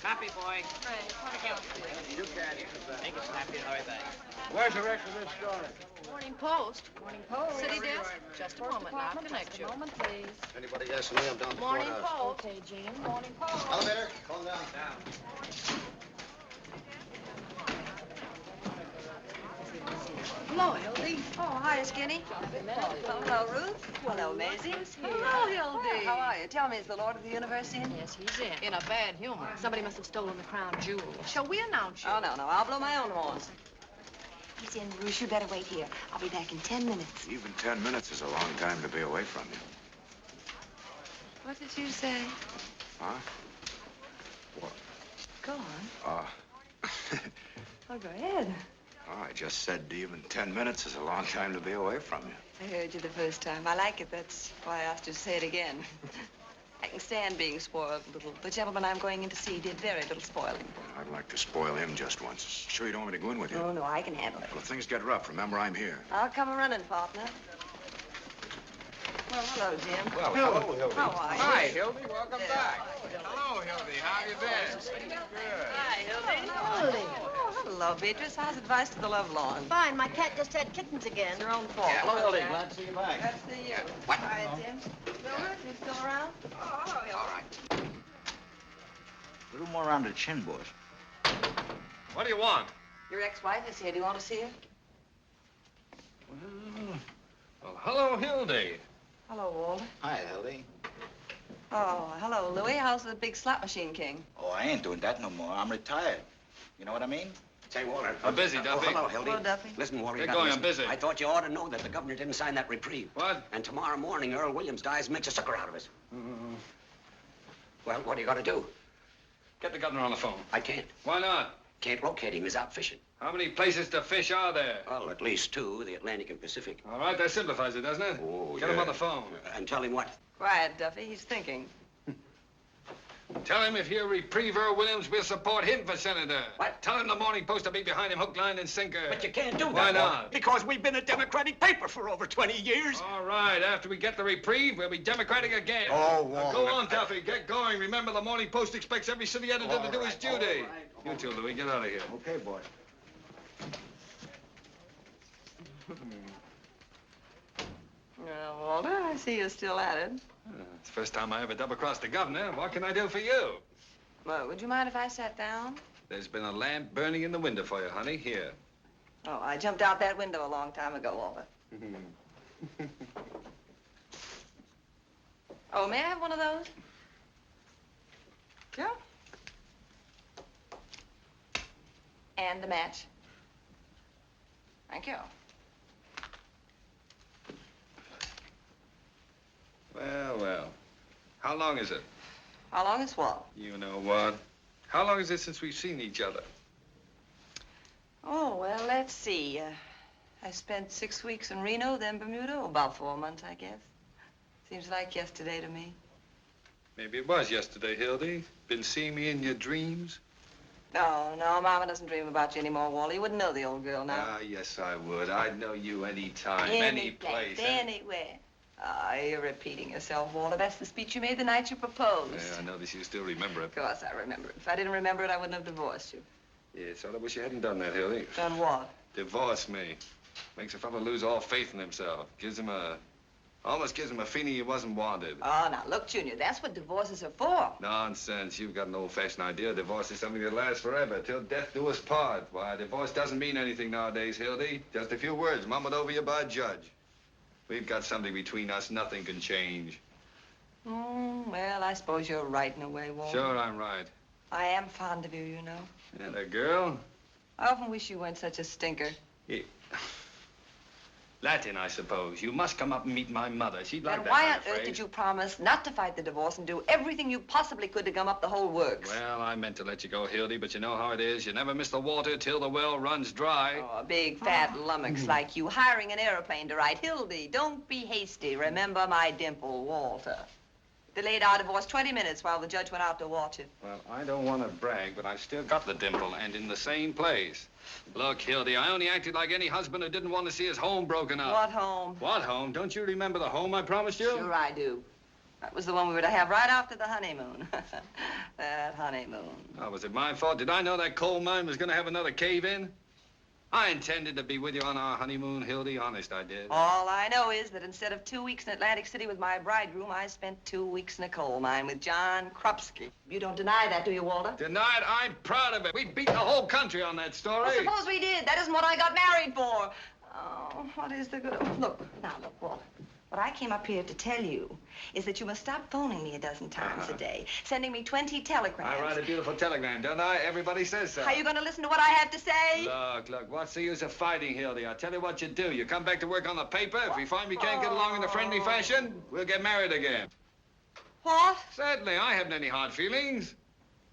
Copy, boy. You can. Make it snappy and hurry back. Where's the rest of this story? Morning Post. Morning Post. City desk. Just a moment now. I'll connect you. Just a moment, please. Anybody asking me, I'm down to the Morning courthouse. Post. Okay, Jean. Morning Post. Elevator, calm down. Hello, Hildy. Oh, hi, Skinny. Hello, Ruth. Hello, Maisie. Hello, Hildy. How are you? Tell me, is the Lord of the Universe in? Yes, he's in a bad humor. Somebody must have stolen the crown jewels. Shall we announce you? Oh, no. I'll blow my own horn. He's in, Bruce. You better wait here. I'll be back in 10 minutes. Even 10 minutes is a long time to be away from you. What did you say? Huh? What? Go on. Oh, go ahead. Oh, I just said even 10 minutes is a long time to be away from you. I heard you the first time. I like it. That's why I asked you to say it again. I can stand being spoiled a little. The gentleman I'm going in to see did very little spoiling. I'd like to spoil him just once. Sure you don't want me to go in with you? Oh, no, I can handle it. Well, if things get rough, remember I'm here. I'll come a-running, partner. Well, hello, Jim. Well, hello, Hildy. How are you? Hi, Hildy. Welcome back. Hello, Hildy. How have you been? Good. Hi, Hildy. Oh, hello, Beatrice. How's advice to the love lawn? Fine. My cat just had kittens again. It's your own fault. Hello, Hildy. Glad to see you back. Glad to see you. What? Hi, Jim. Mildred, you still around? Oh, hello. All right. A little more around the chin, boys. What do you want? Your ex-wife is here. Do you want to see her? Well, hello, Hildy. Hello, Walter. Hi, Hildy. Oh, hello, Louie. How's the big slot machine king? Oh, I ain't doing that no more. I'm retired. You know what I mean? Say, Walter. I'm busy, Duffy. Oh, hello, Hildy. Hello, Duffy. Listen, Walter, Get you gotta going, listen. I'm busy. I thought you ought to know that the governor didn't sign that reprieve. What? And tomorrow morning, Earl Williams dies and makes a sucker out of us. Well, what do you got to do? Get the governor on the phone. I can't. Why not? Can't locate him. He's out fishing. How many places to fish are there? Well, at least two, the Atlantic and Pacific. All right, that simplifies it, doesn't it? Oh, Get him on the phone. And tell him what? Quiet, Duffy. He's thinking. Tell him if he'll reprieve Earl Williams, we'll support him for senator. What? Tell him the Morning Post will be behind him, hook, line, and sinker. But you can't do that. Why Walter, not? Because we've been a Democratic paper for over 20 years. All right, after we get the reprieve, we'll be Democratic again. Oh, Now, Walter. go on, Duffy, get going. Remember, the Morning Post expects every city editor to do his duty. all right. You too, Louis, get out of here. Okay, boy. Well, Walter, I see you're still at it. It's the first time I ever double-crossed the governor. What can I do for you? Well, would you mind if I sat down? There's been a lamp burning in the window for you, honey. Here. Oh, I jumped out that window a long time ago, Walter. Oh, may I have one of those? Sure. And a match. Thank you. Well, well. How long is it? How long is what? You know what? How long is it since we've seen each other? Oh, well, let's see. I spent 6 weeks in Reno, then Bermuda. About 4 months, I guess. Seems like yesterday to me. Maybe it was yesterday, Hildy. Been seeing me in your dreams? No, Mama doesn't dream about you anymore, Wally. You wouldn't know the old girl now. Ah, yes, I would. I'd know you any time, any place. Anywhere. Ah, you're repeating yourself, Walter. That's the speech you made the night you proposed. Yeah, I notice you still remember it. Of course I remember it. If I didn't remember it, I wouldn't have divorced you. Yeah, sort of wish you hadn't done that, Hildy. Done what? Divorce me. Makes a fellow lose all faith in himself. Gives him a Almost gives him a feeling he wasn't wanted. Oh, now, look, Junior, that's what divorces are for. Nonsense. You've got an old-fashioned idea. Divorce is something that lasts forever, till death do us part. Why, divorce doesn't mean anything nowadays, Hildy. Just a few words mumbled over you by a judge. We've got something between us nothing can change. Well, I suppose you're right in a way, Walter. Sure, I'm right. I am fond of you, you know. And a girl? I often wish you weren't such a stinker. Yeah. Latin, I suppose. You must come up and meet my mother. She'd like Then that why kind on of earth phrase. did you promise not to fight the divorce and do everything you possibly could to gum up the whole works? Well, I meant to let you go, Hildy, but you know how it is. You never miss the water till the well runs dry. Oh, a big fat lummox like you hiring an airplane to write. Hildy, don't be hasty. Remember my dimple, Walter. Delayed our divorce 20 minutes while the judge went out to watch it. Well, I don't want to brag, but I've still got the dimple, and in the same place. Look, Hildy, I only acted like any husband who didn't want to see his home broken up. What home? What home? Don't you remember the home I promised you? Sure I do. That was the one we were to have right after the honeymoon. That honeymoon. Oh, was it my fault? Did I know that coal mine was going to have another cave-in? I intended to be with you on our honeymoon, Hildy. Honest, I did. All I know is that instead of 2 weeks in Atlantic City with my bridegroom, I spent 2 weeks in a coal mine with John Krupski. You don't deny that, do you, Walter? Tonight, I'm proud of it. We beat the whole country on that story. Well, suppose we did. That isn't what I got married for. Oh, what is the good of... Look, Walter. What I came up here to tell you is that you must stop phoning me a dozen times a day, sending me 20 telegrams. I write a beautiful telegram, don't I? Everybody says so. Are you going to listen to what I have to say? Look, what's the use of fighting, Hildy? I'll tell you what you do. You come back to work on the paper. If we find we can't get along in a friendly fashion, we'll get married again. What? Certainly, I haven't any hard feelings.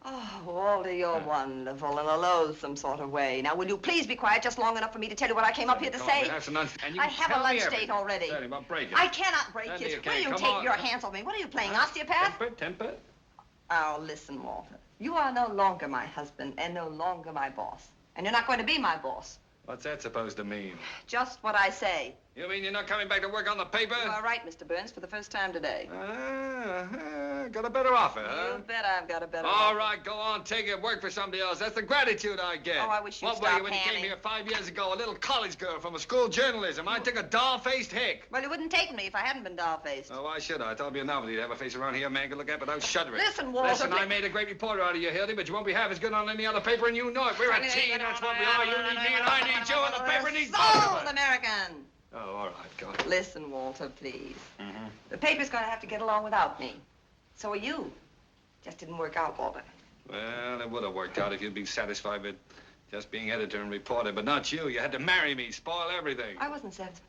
Oh, Walter, you're wonderful in a loathsome sort of way. Now, will you please be quiet just long enough for me to tell you what I came up here to say? I have a lunch date already. Certainly, well, break it. I cannot break Certainly it. you Will can't. you Come take on. your hands off me? What are you playing, osteopath? Temper. Oh, listen, Walter. You are no longer my husband and no longer my boss. And you're not going to be my boss. What's that supposed to mean? Just what I say. You mean you're not coming back to work on the paper? You are right, Mr. Burns, for the first time today. Got a better offer, huh? You bet I've got a better All offer. right, go on, take it, work for somebody else. That's the gratitude I get. Oh, I wish you'd What were stop you when you panning. came here 5 years ago? A little college girl from a school of journalism. I took a doll-faced hick. Well, you wouldn't take me if I hadn't been doll-faced. Oh, why should I? I thought it'd be a novelty to have a face around here a man could look at without shuddering. Listen, Walter, Listen, I made a great reporter out of you, Hildy, but you won't be half as good on any other paper, and you know it. We're a team, that's what we are. You need me, and I need you, and the paper needs both of Sold us. American. Oh, all right, go ahead. Listen, Walter, please. Mm-hmm. The paper's going to have to get along without me. So are you. Just didn't work out, Walter. Well, it would have worked out if you'd been satisfied with just being editor and reporter, but not you. You had to marry me, spoil everything. I wasn't satisfied.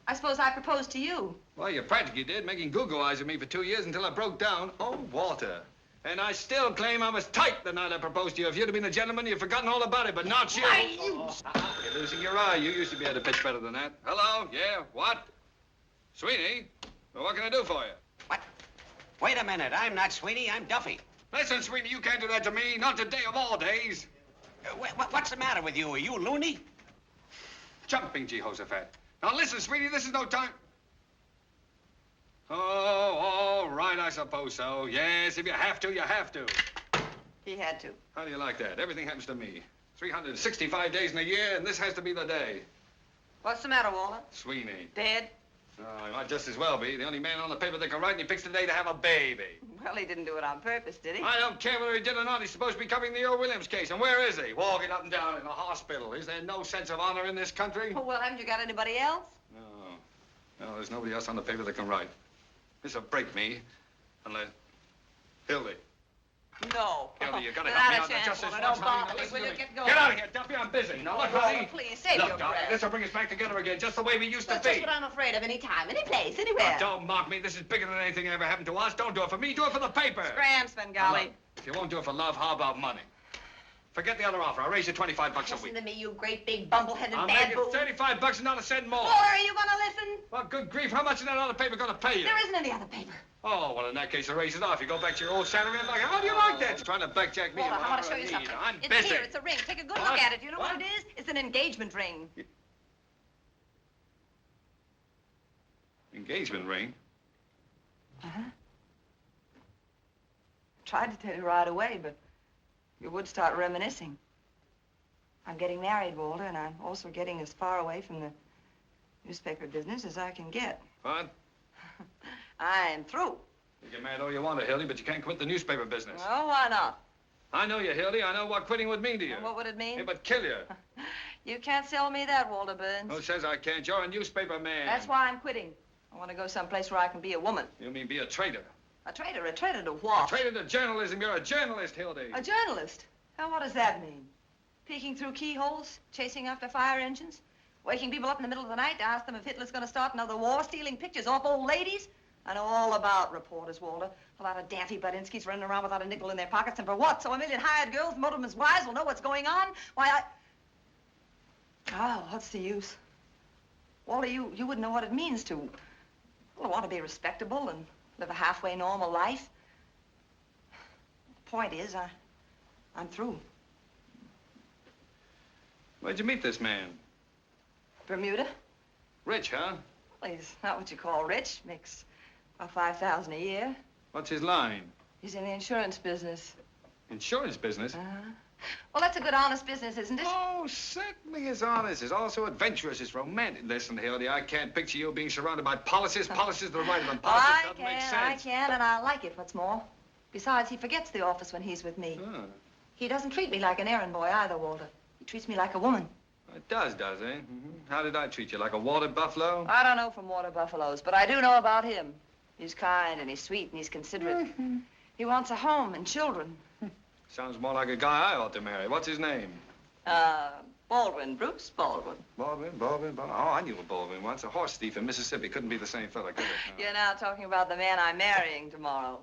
I suppose I proposed to you. Well, you practically did, making Google eyes at me for 2 years until I broke down. Oh, Walter. And I still claim I was tight the night I proposed to you. If you'd have been a gentleman, you'd forgotten all about it, but not you. You're losing your eye. You used to be able to pitch better than that. Hello? Yeah? What? Sweeney? Well, what can I do for you? What? Wait a minute. I'm not Sweeney. I'm Duffy. Listen, Sweeney, you can't do that to me. Not today of all days. What's the matter with you? Are you loony? Jumping Jehoshaphat. Now, listen, Sweeney, this is no time. Oh, all right, I suppose so. Yes, if you have to, you have to. He had to. How do you like that? Everything happens to me. 365 days in a year, and this has to be the day. What's the matter, Walter? Sweeney. Dead? Oh, he might just as well be. The only man on the paper that can write, and he picks the day to have a baby. Well, he didn't do it on purpose, did he? I don't care whether he did or not. He's supposed to be covering the Earl Williams case. And where is he? Walking up and down in the hospital. Is there no sense of honor in this country? Oh, well, haven't you got anybody else? No, there's nobody else on the paper that can write. This'll break me, unless... Hildy. No. Hildy, you gotta Not help me a out. chance, Just this Walter. once, Don't honey. bother Now me. listen Will to you me. get going? Get out of here, Duffy. I'm busy. Now, look, honey. Oh, please, save Look, your darling, breath. this'll bring us back together again, just the way we used to That's be. just what I'm afraid of any time, any place, anywhere. Now, don't mock me. This is bigger than anything that ever happened to us. Don't do it for me. Do it for the paper. Scram, Svengali. Look, if you won't do it for love, how about money? Forget the other offer. I'll raise you 25 bucks a Listen week. to me, you great big bumble-headed I'll bad make boo. it 35 bucks and not a cent more. Walter, are you going to listen? Well, good grief, how much is that other paper going to pay you? There isn't any other paper. Oh, well, in that case, the race is off. You go back to your old salary and like, how do you like that? Trying to backjack me. Walter, in I want to my show you need. something. I'm It's busy. here. It's a ring. Take a good What? look at it. You know what What? it is? It's an engagement ring. Engagement ring? Uh-huh. Tried to tell you right away, but you would start reminiscing. I'm getting married, Walter, and I'm also getting as far away from the newspaper business as I can get. What? I'm through. You can marry all you want to, Hildy, but you can't quit the newspaper business. Oh, why not? I know you, Hildy. I know what quitting would mean to you. And what would it mean? It would kill you. You can't sell me that, Walter Burns. Who says I can't? You're a newspaper man. That's why I'm quitting. I want to go someplace where I can be a woman. You mean be a traitor? A traitor? A traitor to what? A traitor to journalism. You're a journalist, Hildy. A journalist? Now, what does that mean? Peeking through keyholes? Chasing after fire engines? Waking people up in the middle of the night to ask them if Hitler's going to start another war? Stealing pictures off old ladies? I know all about reporters, Walter. A lot of daffy Budinskis running around without a nickel in their pockets. And for what? So a million hired girls, motormen's wives will know what's going on? Why, Oh, what's the use? Walter, you wouldn't know what it means to, well, want to be respectable and live a halfway normal life. The point is, I'm through. Where'd you meet this man? Bermuda? Rich, huh? Well, he's not what you call rich. Makes about $5,000 a year. What's his line? He's in the insurance business. Insurance business? Well, that's a good, honest business, isn't it? Oh, certainly it's honest. It's also adventurous. It's romantic. Listen, Hildy, I can't picture you being surrounded by policies. Policies to the right of them. Policies doesn't make sense. I can, and I like it, what's more. Besides, he forgets the office when he's with me. Oh. He doesn't treat me like an errand boy either, Walter. He treats me like a woman. It does he? Mm-hmm. How did I treat you? Like a water buffalo? I don't know from water buffaloes, but I do know about him. He's kind, and he's sweet, and he's considerate. He wants a home and children. Sounds more like a guy I ought to marry. What's his name? Baldwin, Bruce Baldwin. Baldwin. Oh, I knew a Baldwin once. A horse thief in Mississippi. Couldn't be the same fella, could it? No. You're now talking about the man I'm marrying tomorrow.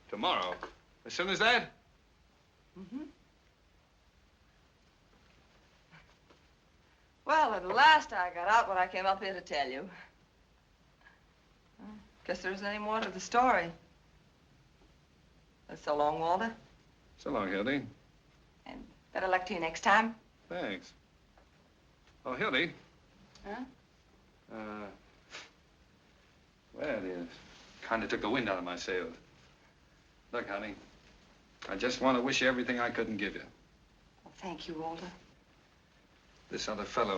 Tomorrow? As soon as that? Mm-hmm. Well, at last I got out what I came up here to tell you. Guess there isn't any more to the story. So long, Walter. So long, Hildy. And better luck to you next time. Thanks. Oh, Hildy. Huh? Well, it is. Kind of took the wind out of my sails. Look, honey, I just want to wish you everything I couldn't give you. Well, thank you, Walter. This other fellow,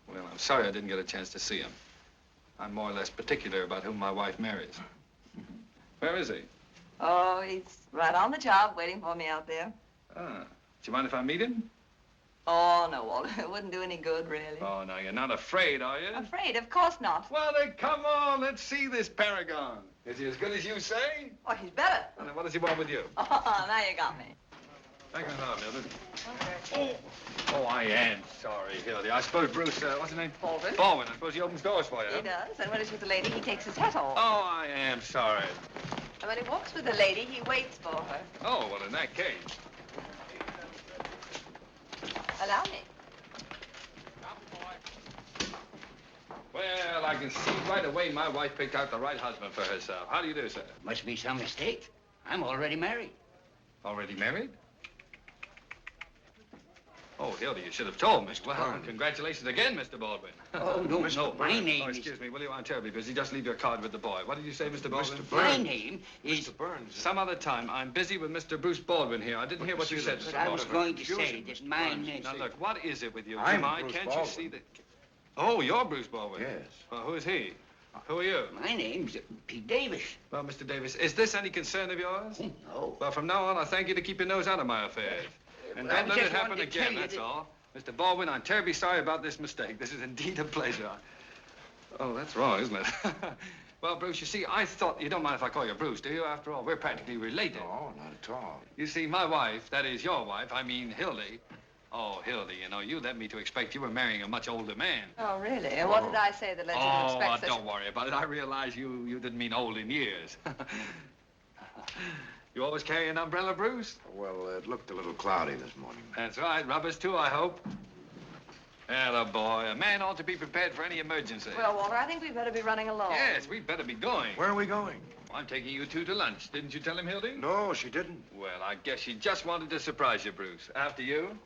well, I'm sorry I didn't get a chance to see him. I'm more or less particular about whom my wife marries. Where is he? Oh, he's right on the job, waiting for me out there. Ah. Do you mind if I meet him? Oh, no, Walter. It wouldn't do any good, really. Oh, no, you're not afraid, are you? Afraid? Of course not. Well, then, come on. Let's see this paragon. Is he as good as you say? Oh, he's better. Well, then what does he want with you? Oh, now you got me. Thank you, Mildred. Okay. Oh, I am sorry, Hildy. I suppose Bruce, what's his name? Baldwin. Baldwin. I suppose he opens doors for you. He does, and when he's with the lady, he takes his hat off. Oh, I am sorry. And when he walks with the lady, he waits for her. Oh, well, in that case. Allow me. Well, I can see right away my wife picked out the right husband for herself. How do you do, sir? Must be some mistake. I'm already married. Already married? Oh, Hildy, you should have told me. Well, congratulations again, Mr. Baldwin. Oh, no, no. My name Oh, excuse me, will you? I'm terribly busy. Just leave your card with the boy. What did you say, Mr. Baldwin? My name is... Mr. Burns. Some other time. I'm busy with Mr. Bruce Baldwin here. I didn't hear what you said, Mr. But I was Baldwin. going to say that my name... Now, look, what is it with you? I'm Jemai? Bruce Can't Baldwin. you see that... Oh, you're Bruce Baldwin? Yes. Well, who is he? Who are you? My name's Pete Davis. Well, Mr. Davis, is this any concern of yours? Oh, no. Well, from now on, I thank you to keep your nose out of my affairs. And Well, I don't let just it happen wanted to tell again, you that's that- all. Mr. Baldwin, I'm terribly sorry about this mistake. This is indeed a pleasure. Oh, that's wrong, isn't it? Well, Bruce, you see, I thought... You don't mind if I call you Bruce, do you? After all, we're practically related. No, not at all. You see, my wife, that is your wife, I mean Hildy. Oh, Hildy, you know, you led me to expect you were marrying a much older man. Oh, really? And what did I say that led you to expect such... don't worry about it. I realize you didn't mean old in years. You always carry an umbrella, Bruce? Well, it looked a little cloudy this morning. That's right. Rubbers, too, I hope. Atta boy. A man ought to be prepared for any emergency. Well, Walter, I think we better be running along. Yes, we'd better be going. Where are we going? I'm taking you two to lunch. Didn't you tell him, Hildy? No, she didn't. Well, I guess she just wanted to surprise you, Bruce. After you.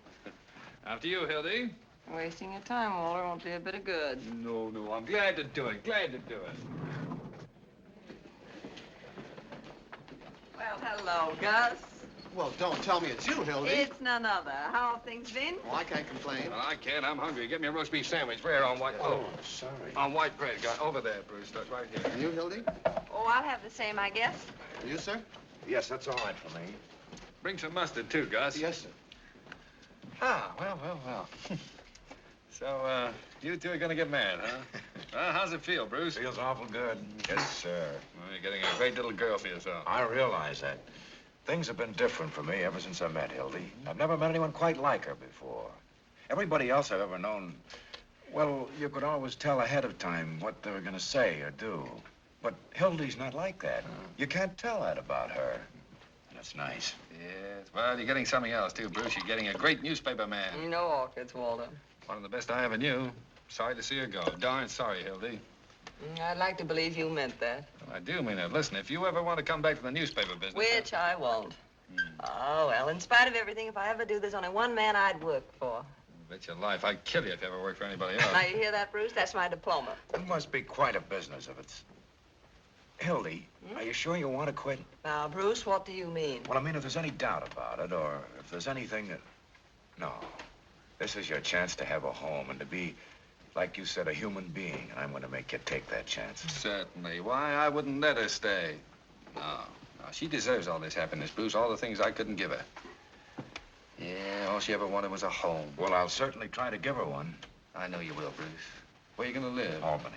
After you, Hildy. Wasting your time, Walter, won't do a bit of good. No, I'm glad to do it. Glad to do it. Well, hello, Gus. Well, don't tell me it's you, Hildy. It's none other. How have things been? Oh, I can't complain. Well, I can't. I'm hungry. Get me a roast beef sandwich. Rare on white. Oh, sorry. On white bread. Got over there, Bruce. That's right here. And you, Hildy? Oh, I'll have the same, I guess. And you, sir? Yes, that's all right for me. Bring some mustard, too, Gus. Yes, sir. Ah, well. So, you two are gonna get married, huh? How's it feel, Bruce? Feels awful good. Yes, sir. Well, you're getting a great little girl for yourself. I realize that. Things have been different for me ever since I met Hildy. I've never met anyone quite like her before. Everybody else I've ever known, well, you could always tell ahead of time what they were gonna say or do. But Hildy's not like that. You can't tell that about her. And it's nice. Yes, well, you're getting something else, too, Bruce. You're getting a great newspaper man. No orchids, Walter. One of the best I ever knew. Sorry to see her go. Darn sorry, Hildy. I'd like to believe you meant that. Well, I do mean it. Listen, if you ever want to come back to the newspaper business... Which I won't. Oh, well, in spite of everything, if I ever do, there's only one man I'd work for. Bet your life I'd kill you if you ever worked for anybody else. Now, you hear that, Bruce? That's my diploma. It must be quite a business if it's... Hildy, are you sure you want to quit? Now, Bruce, what do you mean? Well, I mean, if there's any doubt about it, or if there's anything that... No. This is your chance to have a home and to be, like you said, a human being, and I'm going to make you take that chance. Certainly. Why, I wouldn't let her stay. No. She deserves all this happiness, Bruce, all the things I couldn't give her. Yeah, all she ever wanted was a home. Well, I'll certainly try to give her one. I know you will, Bruce. Where are you going to live? Albany.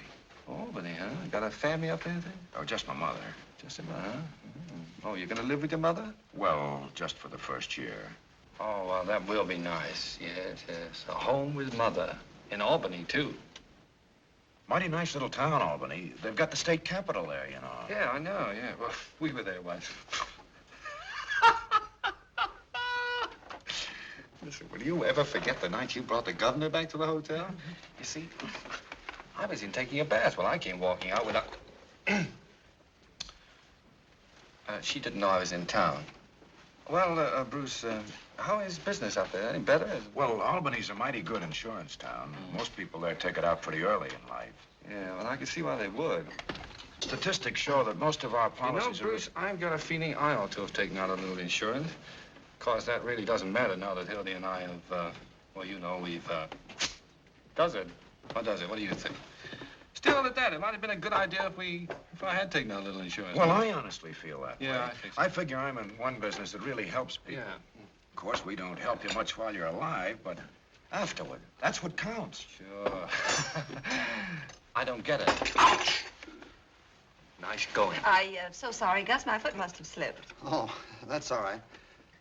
Albany, huh? Got a family up there, then? Oh, just my mother. Just a minute, huh? Mm-hmm. Oh, you're going to live with your mother? Well, just for the first year. Oh, well, that will be nice. Yes. A home with mother. In Albany, too. Mighty nice little town, Albany. They've got the state capitol there, you know. Yeah, I know, yeah. Well, we were there once. Listen, will you ever forget the night you brought the governor back to the hotel? You see, I was in taking a bath while I came walking out without... she didn't know I was in town. Well, Bruce, how is business out there? Any better? Well, Albany's a mighty good insurance town. Most people there take it out pretty early in life. Yeah, well, I can see why they would. Statistics show that most of our policies You know, Bruce, I've got a feeling I ought to have taken out a little insurance. Of course, that really doesn't matter now that Hildy and I have, well, you know, we've, Does it? What does it? What do you think? Still, at that, it might have been a good idea if I had taken out a little insurance. Well, I honestly feel that way. Yeah, I think so. I figure I'm in one business that really helps people. Yeah. Of course, we don't help you much while you're alive, but afterward, that's what counts. Sure. I don't get it. Ouch! Nice going. I'm so sorry, Gus. My foot must have slipped. Oh, that's all right.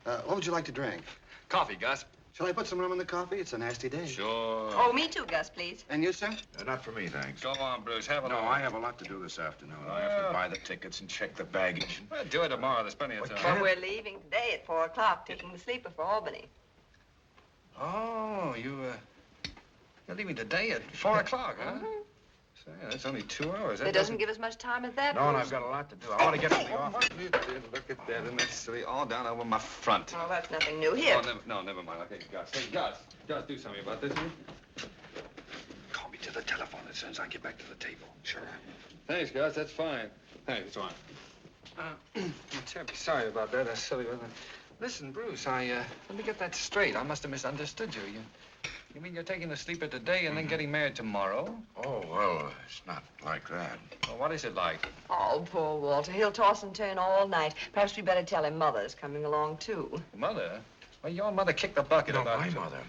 What would you like to drink? Coffee, Gus. Shall I put some rum in the coffee? It's a nasty day. Sure. Oh, me too, Gus, please. And you, sir? Not for me, thanks. Go on, Bruce. Have a No, look. I have a lot to do this afternoon. I have to buy the tickets and check the baggage. Well, do it tomorrow. There's plenty of time. Well, we're leaving today at 4 o'clock, taking the sleeper for Albany. Oh, you're leaving today at 4 o'clock, huh? So, yeah, that's only 2 hours. It doesn't give us much time at that, No, and Bruce. I've got a lot to do. I want to get to the office. Look at that. Isn't that silly? All down over my front. Oh, that's nothing new. Here. Oh, never mind. Okay, Gus. Hey, Gus, do something about this, will you? Call me to the telephone as soon as I get back to the table. Sure. Thanks, Gus. That's fine. Hey, it's on. I'm terribly sorry about that. That's silly, wasn't it? Listen, Bruce, let me get that straight. I must have misunderstood you. You mean you're taking the sleeper today and then getting married tomorrow? Oh, well, it's not like that. Well, what is it like? Oh, poor Walter. He'll toss and turn all night. Perhaps we better tell him Mother's coming along, too. Mother? Well, your mother kicked the bucket No, about...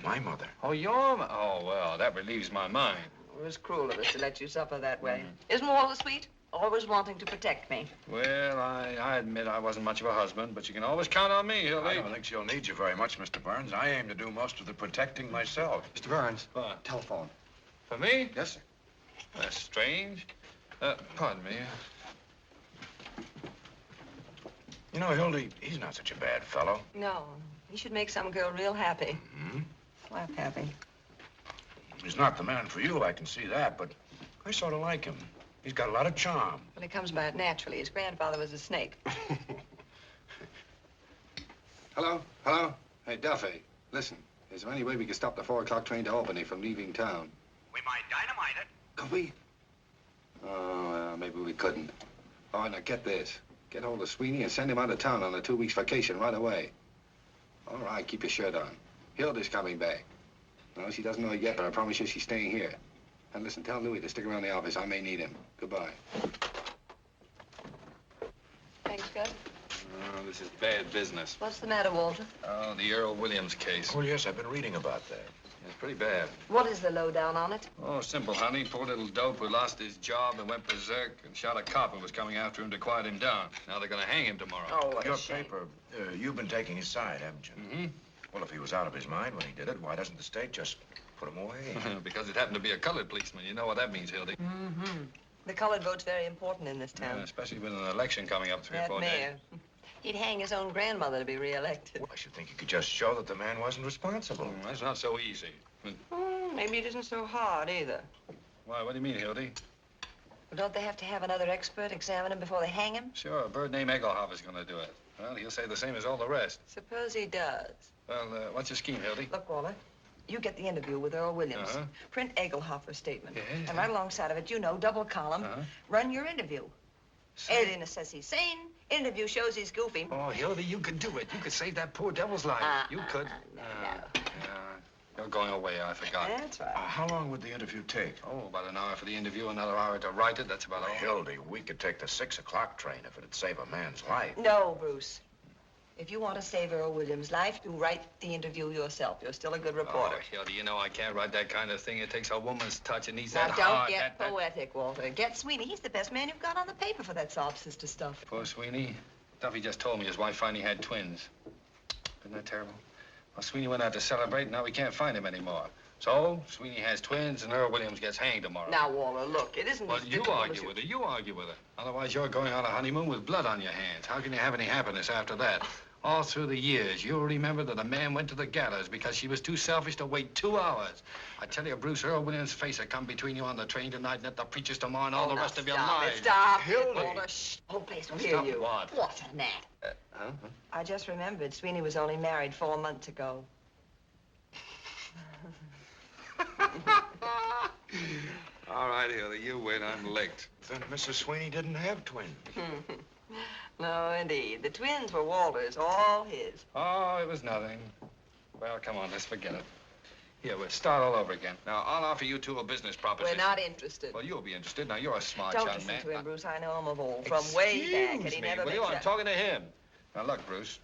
my mother. Oh, your mother? Oh, well, that relieves my mind. It was cruel of us to let you suffer that way. Isn't Walter sweet? Always wanting to protect me. Well, I admit I wasn't much of a husband, but you can always count on me, Hildy. I don't think she'll need you very much, Mr. Burns. I aim to do most of the protecting myself. Mr. Burns. What? Telephone. For me? Yes, sir. That's strange. Pardon me. You know, Hildy, he's not such a bad fellow. No. He should make some girl real happy. Hmm? Slap happy. He's not the man for you, I can see that, but I sort of like him. He's got a lot of charm. Well, he comes by it naturally. His grandfather was a snake. Hello? Hey, Duffy, listen. Is there any way we could stop the 4 o'clock train to Albany from leaving town? We might dynamite it. Could we? Oh, maybe we couldn't. All right, now get this. Get hold of Sweeney and send him out of town on a 2 weeks vacation right away. All right, keep your shirt on. Hilda's coming back. No, she doesn't know it yet, but I promise you she's staying here. And listen, tell Louis to stick around the office. I may need him. Goodbye. Thanks, Gus. Oh, this is bad business. What's the matter, Walter? Oh, the Earl Williams case. Oh, yes, I've been reading about that. It's pretty bad. What is the lowdown on it? Oh, simple, honey. Poor little dope who lost his job and went berserk and shot a cop who was coming after him to quiet him down. Now they're gonna hang him tomorrow. Oh, what Your a shame. paper, you've been taking his side, haven't you? Mm-hmm. Well, if he was out of his mind when he did it, why doesn't the state just put him away? Because it happened to be a colored policeman. You know what that means, Hildy. Mm-hmm. The colored vote's very important in this town. Yeah, especially with an election coming up 3 or That 4 days. mayor. He'd hang his own grandmother to be reelected. Well, I should think you could just show that the man wasn't responsible. That's not so easy. Maybe it isn't so hard either. Why, what do you mean, Hildy? Well, don't they have to have another expert examine him before they hang him? Sure, a bird named Egelhoff is gonna do it. Well, he'll say the same as all the rest. Suppose he does. Well, what's your scheme, Hildy? Look, Walter, you get the interview with Earl Williams. Uh-huh. Print Egelhofer's statement. Yeah. And right alongside of it, double column, run your interview. Aliena says he's sane. Interview shows he's goofy. Oh, Hildy, you could do it. You could save that poor devil's life. You could. No. You're going away, I forgot. That's right. How long would the interview take? Oh, about an hour for the interview, another hour to write it. That's about all. Hildy, we could take the 6 o'clock train if it'd save a man's life. No, Bruce. If you want to save Earl Williams' life, you write the interview yourself. You're still a good reporter. Oh, Hildy, you know I can't write that kind of thing. It takes a woman's touch. It needs Now, that don't heart. get that... poetic, Walter. Get Sweeney. He's the best man you've got on the paper for that sob sister stuff. Poor Sweeney. Duffy just told me his wife finally had twins. Isn't that terrible? Well, Sweeney went out to celebrate, and now we can't find him anymore. So, Sweeney has twins, and Earl Williams gets hanged tomorrow. Now, Walter, look, it isn't Well, as you difficult as argue with her. You argue with her. Otherwise, you're going on a honeymoon with blood on your hands. How can you have any happiness after that? All through the years, you'll remember that a man went to the gallows because she was too selfish to wait 2 hours. I tell you, Bruce, Earl Williams' face will come between you on the train tonight and at the preacher's tomorrow and all the rest of your lives. Stop it, Hildy. Walter. Shh. Whole place will hear Stop you. what? What a gnat. I just remembered Sweeney was only married 4 months ago. All right, Hildy, you win. I'm licked. Then Mrs. Sweeney didn't have twins. No, indeed. The twins were Walter's, all his. Oh, it was nothing. Well, come on, let's forget it. Here, we'll start all over again. Now, I'll offer you two a business proposition. We're not interested. Well, you'll be interested. Now, you're a smart Don't young listen man. to him, Bruce. I know him of old. From way back, and he never Will you? makes I'm a- talking to him. Now, look, Bruce.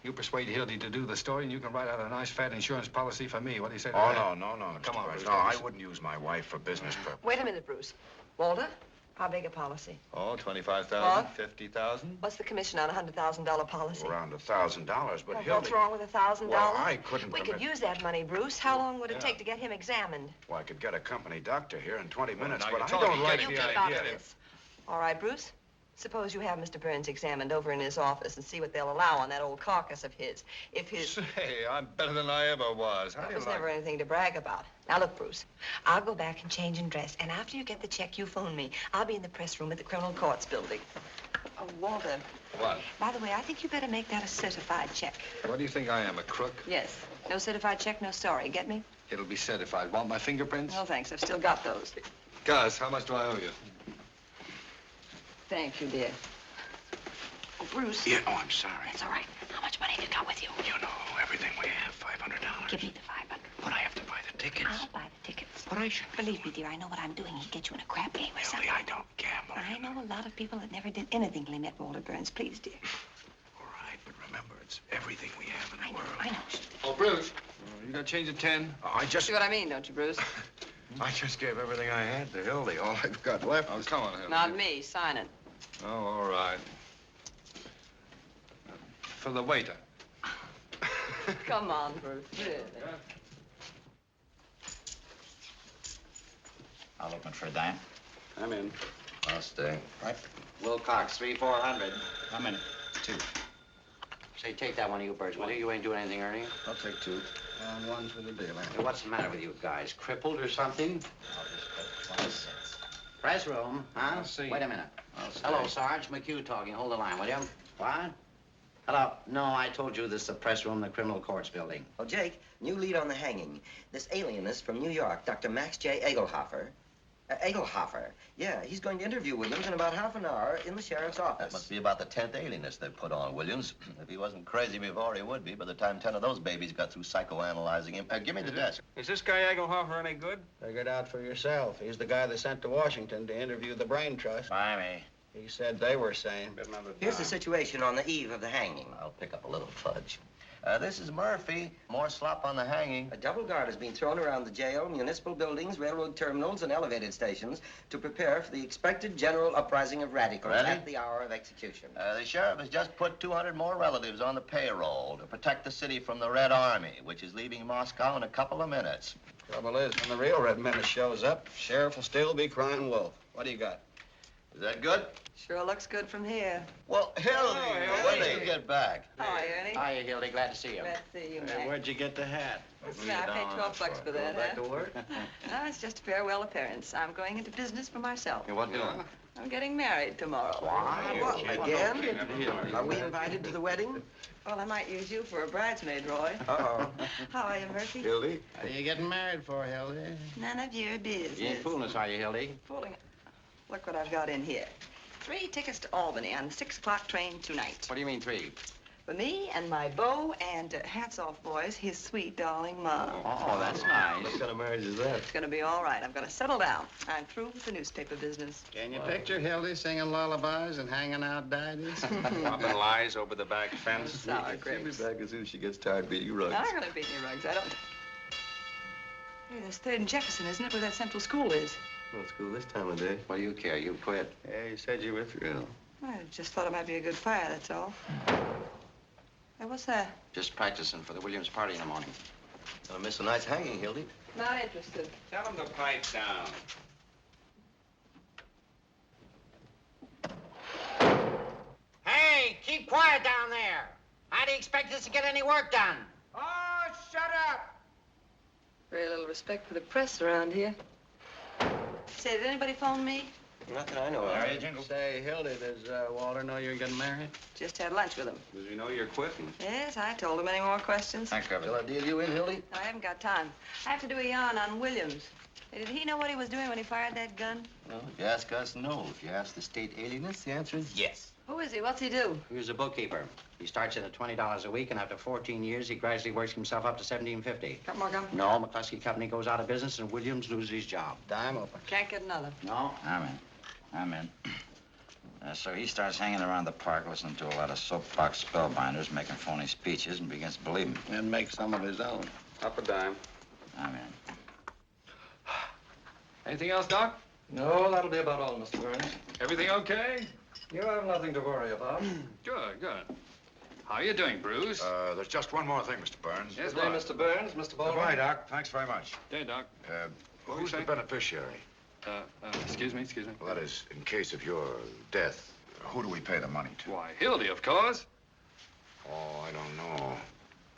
You persuade Hildy to do the story, and you can write out a nice, fat insurance policy for me. What do you say to Oh, that? no, Come Mr. on, Bruce. Bruce. No, I wouldn't use my wife for business purposes. Wait a minute, Bruce. Walter, how big a policy? Oh, 25,000, What? 50,000. What's the commission on a $100,000 policy? Around $1,000, but Well, Hildy... what's wrong with $1,000? Well, I couldn't We permit- could use that money, Bruce. How long would it Yeah. take to get him examined? Well, I could get a company doctor here in 20 minutes, now but you're I talking. don't like You the keep out idea. of this. All right, Bruce. Suppose you have Mr. Burns examined over in his office and see what they'll allow on that old carcass of his. If his... Say, I'm better than I ever was. How do That you was like never anything to brag about. Now, look, Bruce, I'll go back and change and dress, and after you get the check, you phone me. I'll be in the press room at the Criminal Courts building. Oh, Walter, What? by the way, I think you better make that a certified check. What do you think I am, a crook? Yes. No certified check, no story. Get me? It'll be certified. Want my fingerprints? No, thanks. I've still got those. Gus, how much do I owe you? Thank you, dear. Oh, Bruce. Yeah, oh, I'm sorry. It's all right. How much money have you got with you? You know, everything we have, $500. Give me the 500. But I have to buy the tickets. I'll buy the tickets. But I should... Believe me, dear, I know what I'm doing. He'd get you in a crap game or something. Hildy, I don't gamble. I know a lot of people that never did anything till they met Walter Burns. Please, dear. All right, but remember, it's everything we have in I the know, world. I know. Oh, Bruce. You got change of 10? I just... See what I mean, don't you, Bruce? I just gave everything I had to Hildy. All I've got left Oh, is... come on, Hildy. Not me. Sign it. Oh, all right. For the waiter. Come on, Bruce. Really. I'll open for that. I'm in. I'll stay. Right. Wilcox, 3-400. I'm in. 2. Say, take that one of you birds, will you? You ain't doing anything, Ernie. I'll take 2. And 1 for the dealer. Hey, what's the matter with you guys? Crippled or something? I'll just put 20 cents. Press room, huh? I'll see. Wait a minute. I'll stay. Hello, Sarge. McHugh talking. Hold the line, will you? What? Hello. No, I told you this is the press room, the criminal courts building. Oh, Jake, new lead on the hanging. This alienist from New York, Dr. Max J. Egelhofer. Egelhofer. Yeah, he's going to interview Williams in about half an hour in the sheriff's office. That must be about the 10th alienist they've put on Williams. If he wasn't crazy before, he would be by the time 10 of those babies got through psychoanalyzing him. Give me the desk. Is this guy Egelhofer any good? Figure it out for yourself. He's the guy they sent to Washington to interview the Brain Trust. By me. He said they were sane. Here's the situation on the eve of the hanging. I'll pick up a little fudge. This is Murphy. More slop on the hanging. A double guard has been thrown around the jail, municipal buildings, railroad terminals, and elevated stations to prepare for the expected general uprising of radicals at the hour of execution. The sheriff has just put 200 more relatives on the payroll to protect the city from the Red Army, which is leaving Moscow in a couple of minutes. Trouble is, when the real Red Menace shows up, sheriff will still be crying wolf. What do you got? Is that good? Sure looks good from here. Well, Hildy, when do you get back? How are you, Ernie? Hiya, Hildy. Glad to see you. Glad to see you, Mac. Where'd you get the hat? Listen, I paid 12 bucks for that, Back to huh? work? No, it's just a farewell appearance. I'm going into business for myself. What doing? I'm getting married tomorrow. What, again? Are we invited to the wedding? Well, I might use you for a bridesmaid, Roy. Uh-oh. How are you, Murphy? Hildy? What are you getting married for, Hildy? None of your business. You ain't fooling us, are you, Hildy? Fooling. Look what I've got in here. 3 tickets to Albany on the 6 o'clock train tonight. What do you mean 3? For me and my beau and, hats off, boys, his sweet darling mom. Oh, that's nice. What kind of marriage is that? It's gonna be all right. I'm gonna settle down. I'm through with the newspaper business. Can you picture Hildy singing lullabies and hanging out daddies? Swapping lies over the back fence. Sour grapes. back as soon as she gets tired beating rugs. I'm not gonna beat any rugs. I don't. Hey, that's 3rd and Jefferson, isn't it, where that central school is? No school this time of day. What do you care? You quit. Yeah, you said you were through. I just thought it might be a good fire, that's all. Hey, what's that? Just practicing for the Williams party in the morning. Gonna miss a night's hanging, Hildy. Not interested. Tell him to pipe down. Hey, keep quiet down there. How do you expect us to get any work done? Oh, shut up! Very little respect for the press around here. Say, did anybody phone me? Not that I know of. Say, Hildy, does Walter know you're getting married? Just had lunch with him. Does he know you're quitting? Yes, I told him. Any more questions? Thank you. Shall I deal you in, Hildy? I haven't got time. I have to do a yarn on Williams. Hey, did he know what he was doing when he fired that gun? No, if you ask us, no. If you ask the state alienist, the answer is yes. Who is he? What's he do? He was a bookkeeper. He starts in at $20 a week, and after 14 years, he gradually works himself up to $17.50. Got more gum? No, McCluskey Company goes out of business, and Williams loses his job. Dime open. Can't get another. No, I'm in. So he starts hanging around the park, listening to a lot of soapbox spellbinders, making phony speeches, and begins to believe them. And make some of his own. Up a dime. I'm in. Anything else, Doc? No, that'll be about all, Mr. Burns. Everything okay? You have nothing to worry about. Good, good. How are you doing, Bruce? There's just one more thing, Mr. Burns. Yes, Good day, what? Mr. Burns, Mr. Baldwin. Goodbye, Doc. Thanks very much. Day, Doc. What were Who's you the saying? beneficiary? Excuse me. Well, that is, in case of your death, who do we pay the money to? Why, Hildy, of course. Oh, I don't know.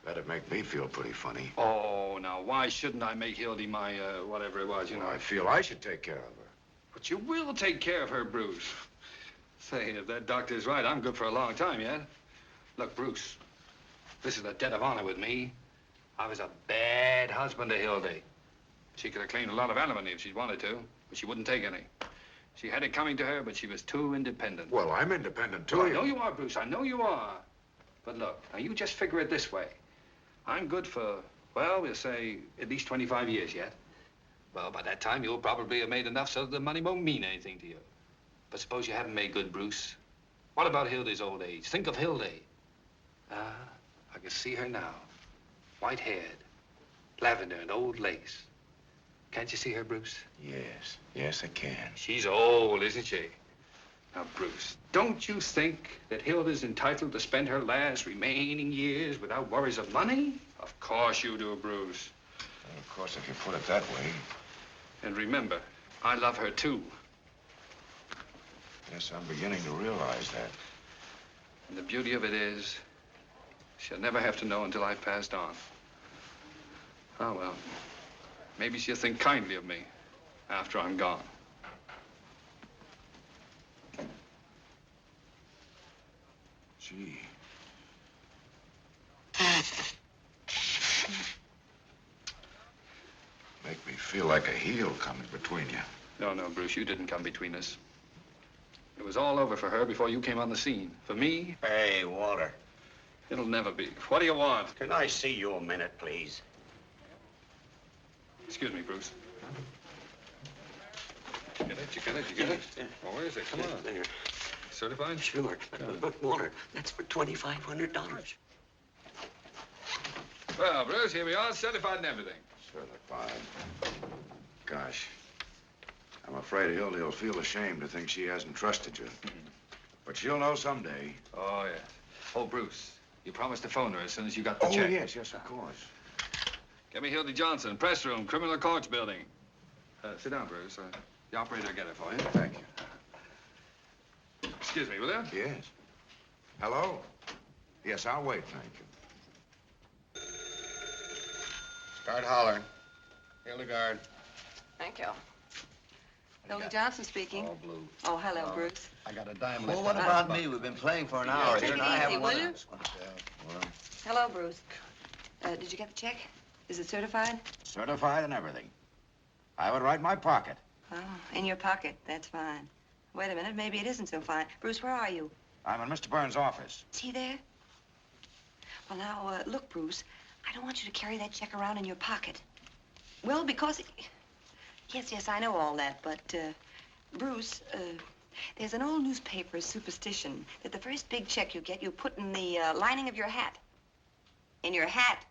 That'd make me feel pretty funny. Oh, now, why shouldn't I make Hildy my, whatever it was, you know? I feel I should take care of her. But you will take care of her, Bruce. Say, if that doctor's right, I'm good for a long time yet. Look, Bruce, this is a debt of honor with me. I was a bad husband to Hildy. She could have claimed a lot of alimony if she'd wanted to, but she wouldn't take any. She had it coming to her, but she was too independent. Well, I'm independent, too. Well, I know you are, Bruce. I know you are. But look, now you just figure it this way. I'm good for, well, we'll say at least 25 years yet. Well, by that time, you'll probably have made enough so that the money won't mean anything to you. But suppose you haven't made good, Bruce. What about Hildy's old age? Think of Hildy. I can see her now. White-haired, lavender and old lace. Can't you see her, Bruce? Yes, I can. She's old, isn't she? Now, Bruce, don't you think that Hilda's entitled to spend her last remaining years without worries of money? Of course you do, Bruce. Well, of course, if you put it that way. And remember, I love her, too. Yes, I'm beginning to realize that. And the beauty of it is, she'll never have to know until I've passed on. Oh, well, maybe she'll think kindly of me after I'm gone. Gee. Make me feel like a heel coming between you. No, no, Bruce, you didn't come between us. It was all over for her before you came on the scene. For me, Hey, Walter. it'll never be. What do you want? Can I see you a minute, please? Excuse me, Bruce. You get it? You get it? You get it? Yeah. Well, where is it? Come on. There. Certified? Sure. But, Walter, that's for $2,500. Well, Bruce, here we are, certified and everything. Certified. Gosh. I'm afraid Hildy will feel ashamed to think she hasn't trusted you. But she'll know someday. Oh, yeah. Oh, Bruce, you promised to phone her as soon as you got the Oh, check. yes, of course. Get me Hildy Johnson, press room, criminal courts building. Sit down, Bruce. The operator will get it for you. Thank you. Excuse me, will you? Yes. Hello? Yes, I'll wait, thank you. Start hollering. Hildegard. Thank you. Hildy Johnson speaking. All blue. Oh, hello, Bruce. I got a dime Well, left. what about me? We've been playing for an hour Take here, it and I easy, haven't won will a- you? Well, Hello, Bruce. Did you get the check? Is it certified? Certified and everything. I have it right in my pocket. Oh, in your pocket. That's fine. Wait a minute. Maybe it isn't so fine. Bruce, where are you? I'm in Mr. Burns' office. Is he there? Well, now, look, Bruce. I don't want you to carry that check around in your pocket. Well, because... Yes, I know all that, but, Bruce, there's an old newspaper superstition that the first big check you get, you put in the lining of your hat. In your hat.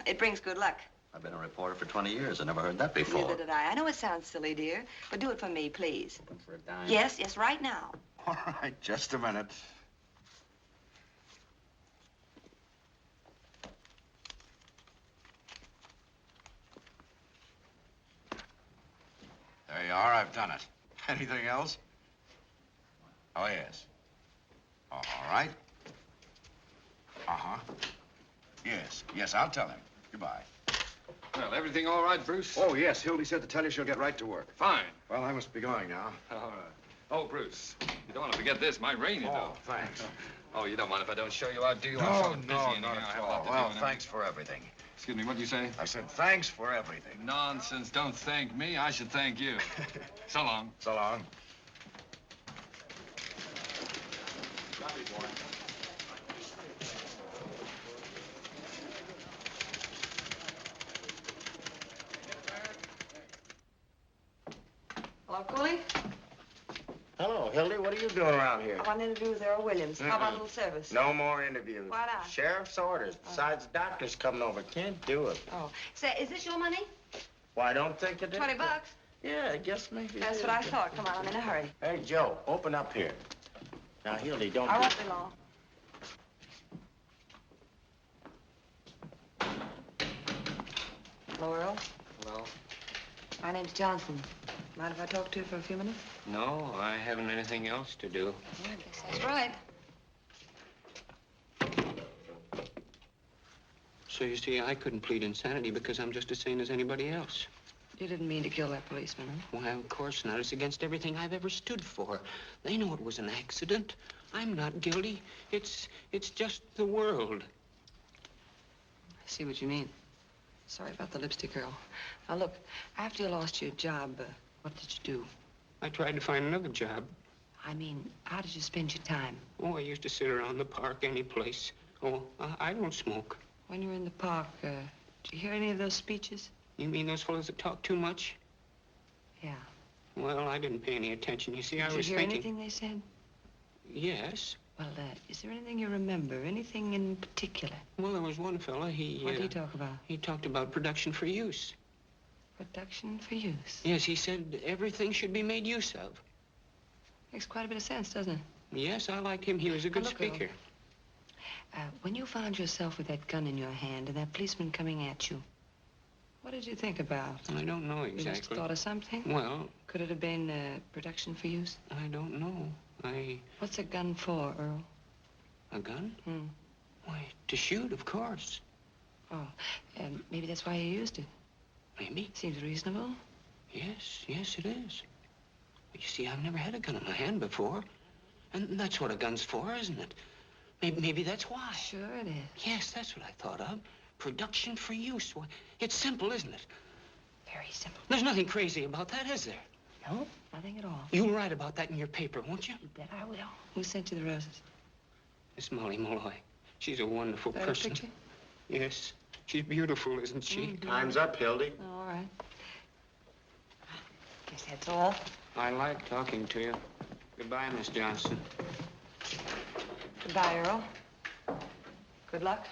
It brings good luck. I've been a reporter for 20 years. I never heard that before. Neither did I. I know it sounds silly, dear, but do it for me, please. For a dime. Yes, right now. All right, just a minute. There you are, I've done it. Anything else? Oh, yes. All right. Uh-huh. Yes, I'll tell him. Goodbye. Well, everything all right, Bruce? Oh, yes, Hildy said to tell you she'll get right to work. Fine. Well, I must be going now. All right. Oh, Bruce, you don't want to forget this. My rain, you know. Thanks. Oh, you don't mind if I don't show you out, do you? No, I'm sort of busy not anyhow. I at have a all. lot to Well, do, thanks for everything. Excuse me, what did you say? I said thanks for everything. Nonsense. Don't thank me. I should thank you. So long. So long. Hello, Cooley? Hello, Hildy. What are you doing around here? I want an interview with Earl Williams. How about a little service? No more interviews. Why not? Sheriff's orders. Besides, the doctor's coming over. Can't do it. Oh. Say, is this your money? Well, I don't think it is. $20. Yeah, I guess maybe. That's what I thought. Come on, I'm in a hurry. Hey, Joe, open up here. Now, Hildy, don't. I won't be long. Hello, Earl. Hello? My name's Johnson. Mind if I talk to you for a few minutes? No, I haven't anything else to do. Yeah, I guess that's right. So you see, I couldn't plead insanity because I'm just as sane as anybody else. You didn't mean to kill that policeman, huh? Why, of course not. It's against everything I've ever stood for. They know it was an accident. I'm not guilty. It's just the world. I see what you mean. Sorry about the lipstick, Earl. Now, look, after you lost your job, what did you do? I tried to find another job. I mean, how did you spend your time? Oh, I used to sit around the park any place. Oh, I don't smoke. When you were in the park, did you hear any of those speeches? You mean those fellows that talk too much? Yeah. Well, I didn't pay any attention. You see, I Did was you hear thinking... anything they said? Yes. Well, is there anything you remember? Anything in particular? Well, there was one fella, What did he talk about? He talked about production for use. Production for use? Yes, he said everything should be made use of. Makes quite a bit of sense, doesn't it? Yes, I liked him. He was a good Now, look, Earl, speaker. When you found yourself with that gun in your hand and that policeman coming at you, what did you think about? I don't know You must exactly. have thought of something? Well, Could it have been production for use? I don't know. What's a gun for, Earl? A gun? Hmm. Why, to shoot, of course. Oh, maybe that's why you used it. Maybe. Seems reasonable. Yes, it is. You see, I've never had a gun in my hand before. And that's what a gun's for, isn't it? Maybe that's why. Sure it is. Yes, that's what I thought of. Production for use. Why, it's simple, isn't it? very simple. There's nothing crazy about that, is there? No, nothing at all. You'll write about that in your paper, won't you? You bet I will. Who sent you the roses? Miss Molly Malloy. She's a wonderful That her person. picture? Yes. She's beautiful, isn't she? Time's up, Hildy. All right. Guess that's all. I like talking to you. Goodbye, Miss Johnson. Goodbye, Earl. Good luck.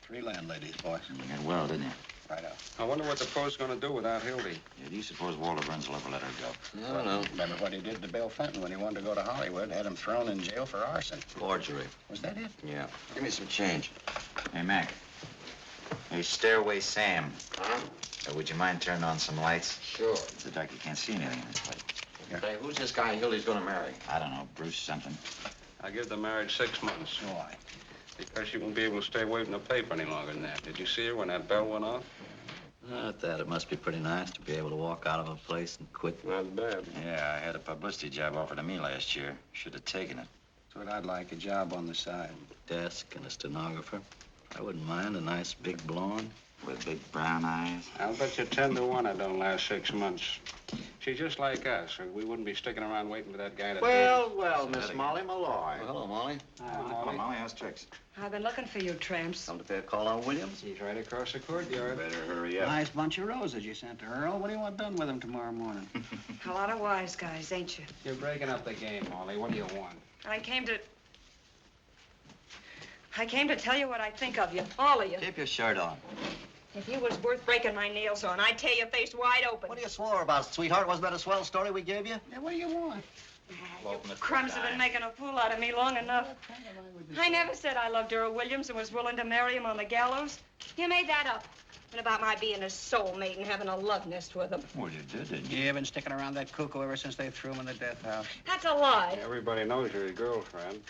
3 landladies, boy. You got well, didn't you? Right out. I wonder what the post's gonna do without Hildy. Yeah, do you suppose Walter Burns will ever let her go? I don't know. Remember what he did to Bill Fenton when he wanted to go to Hollywood? Had him thrown in jail for arson. Forgery. Was that it? Yeah. Give me some change. Hey, Mac. Hey, Stairway Sam. Huh? Would you mind turning on some lights? Sure. It's the dark. You can't see anything in this place. Hey, who's this guy Hildy's gonna marry? I don't know. Bruce something. I give the marriage 6 months. Why? Because she won't be able to stay away from the paper any longer than that. Did you see her when that bell went off? Not that. It must be pretty nice to be able to walk out of a place and quit. Not bad. Yeah, I had a publicity job offered to me last year. Should have taken it. That's what I'd like, a job on the side. Desk and a stenographer. I wouldn't mind a nice big blonde with big brown eyes. I'll bet you 10 to 1 it don't last 6 months. She's just like us, or we wouldn't be sticking around waiting for that guy to Well, Miss Molly Malloy. Well, hello, Molly. Molly. Molly, how's tricks? I've been looking for you, tramps. Come to pay a call on Williams? He's right across the courtyard. Better hurry up. Nice bunch of roses you sent to Earl. What do you want done with them tomorrow morning? A lot of wise guys, ain't you? You're breaking up the game, Molly. What do you want? I came to tell you what I think of you, all of you. Keep your shirt on. If you was worth breaking my nails on, I'd tear your face wide open. What are you swore about, sweetheart? Wasn't that a swell story we gave you? Yeah, what do you want? Crumbs have been making a fool out of me long enough. I never said I loved Earl Williams and was willing to marry him on the gallows. You made that up. And about my being his soulmate and having a love nest with him. Well, you did, didn't you? You've been sticking around that cuckoo ever since they threw him in the death house. That's a lie. Everybody knows you're his girlfriend.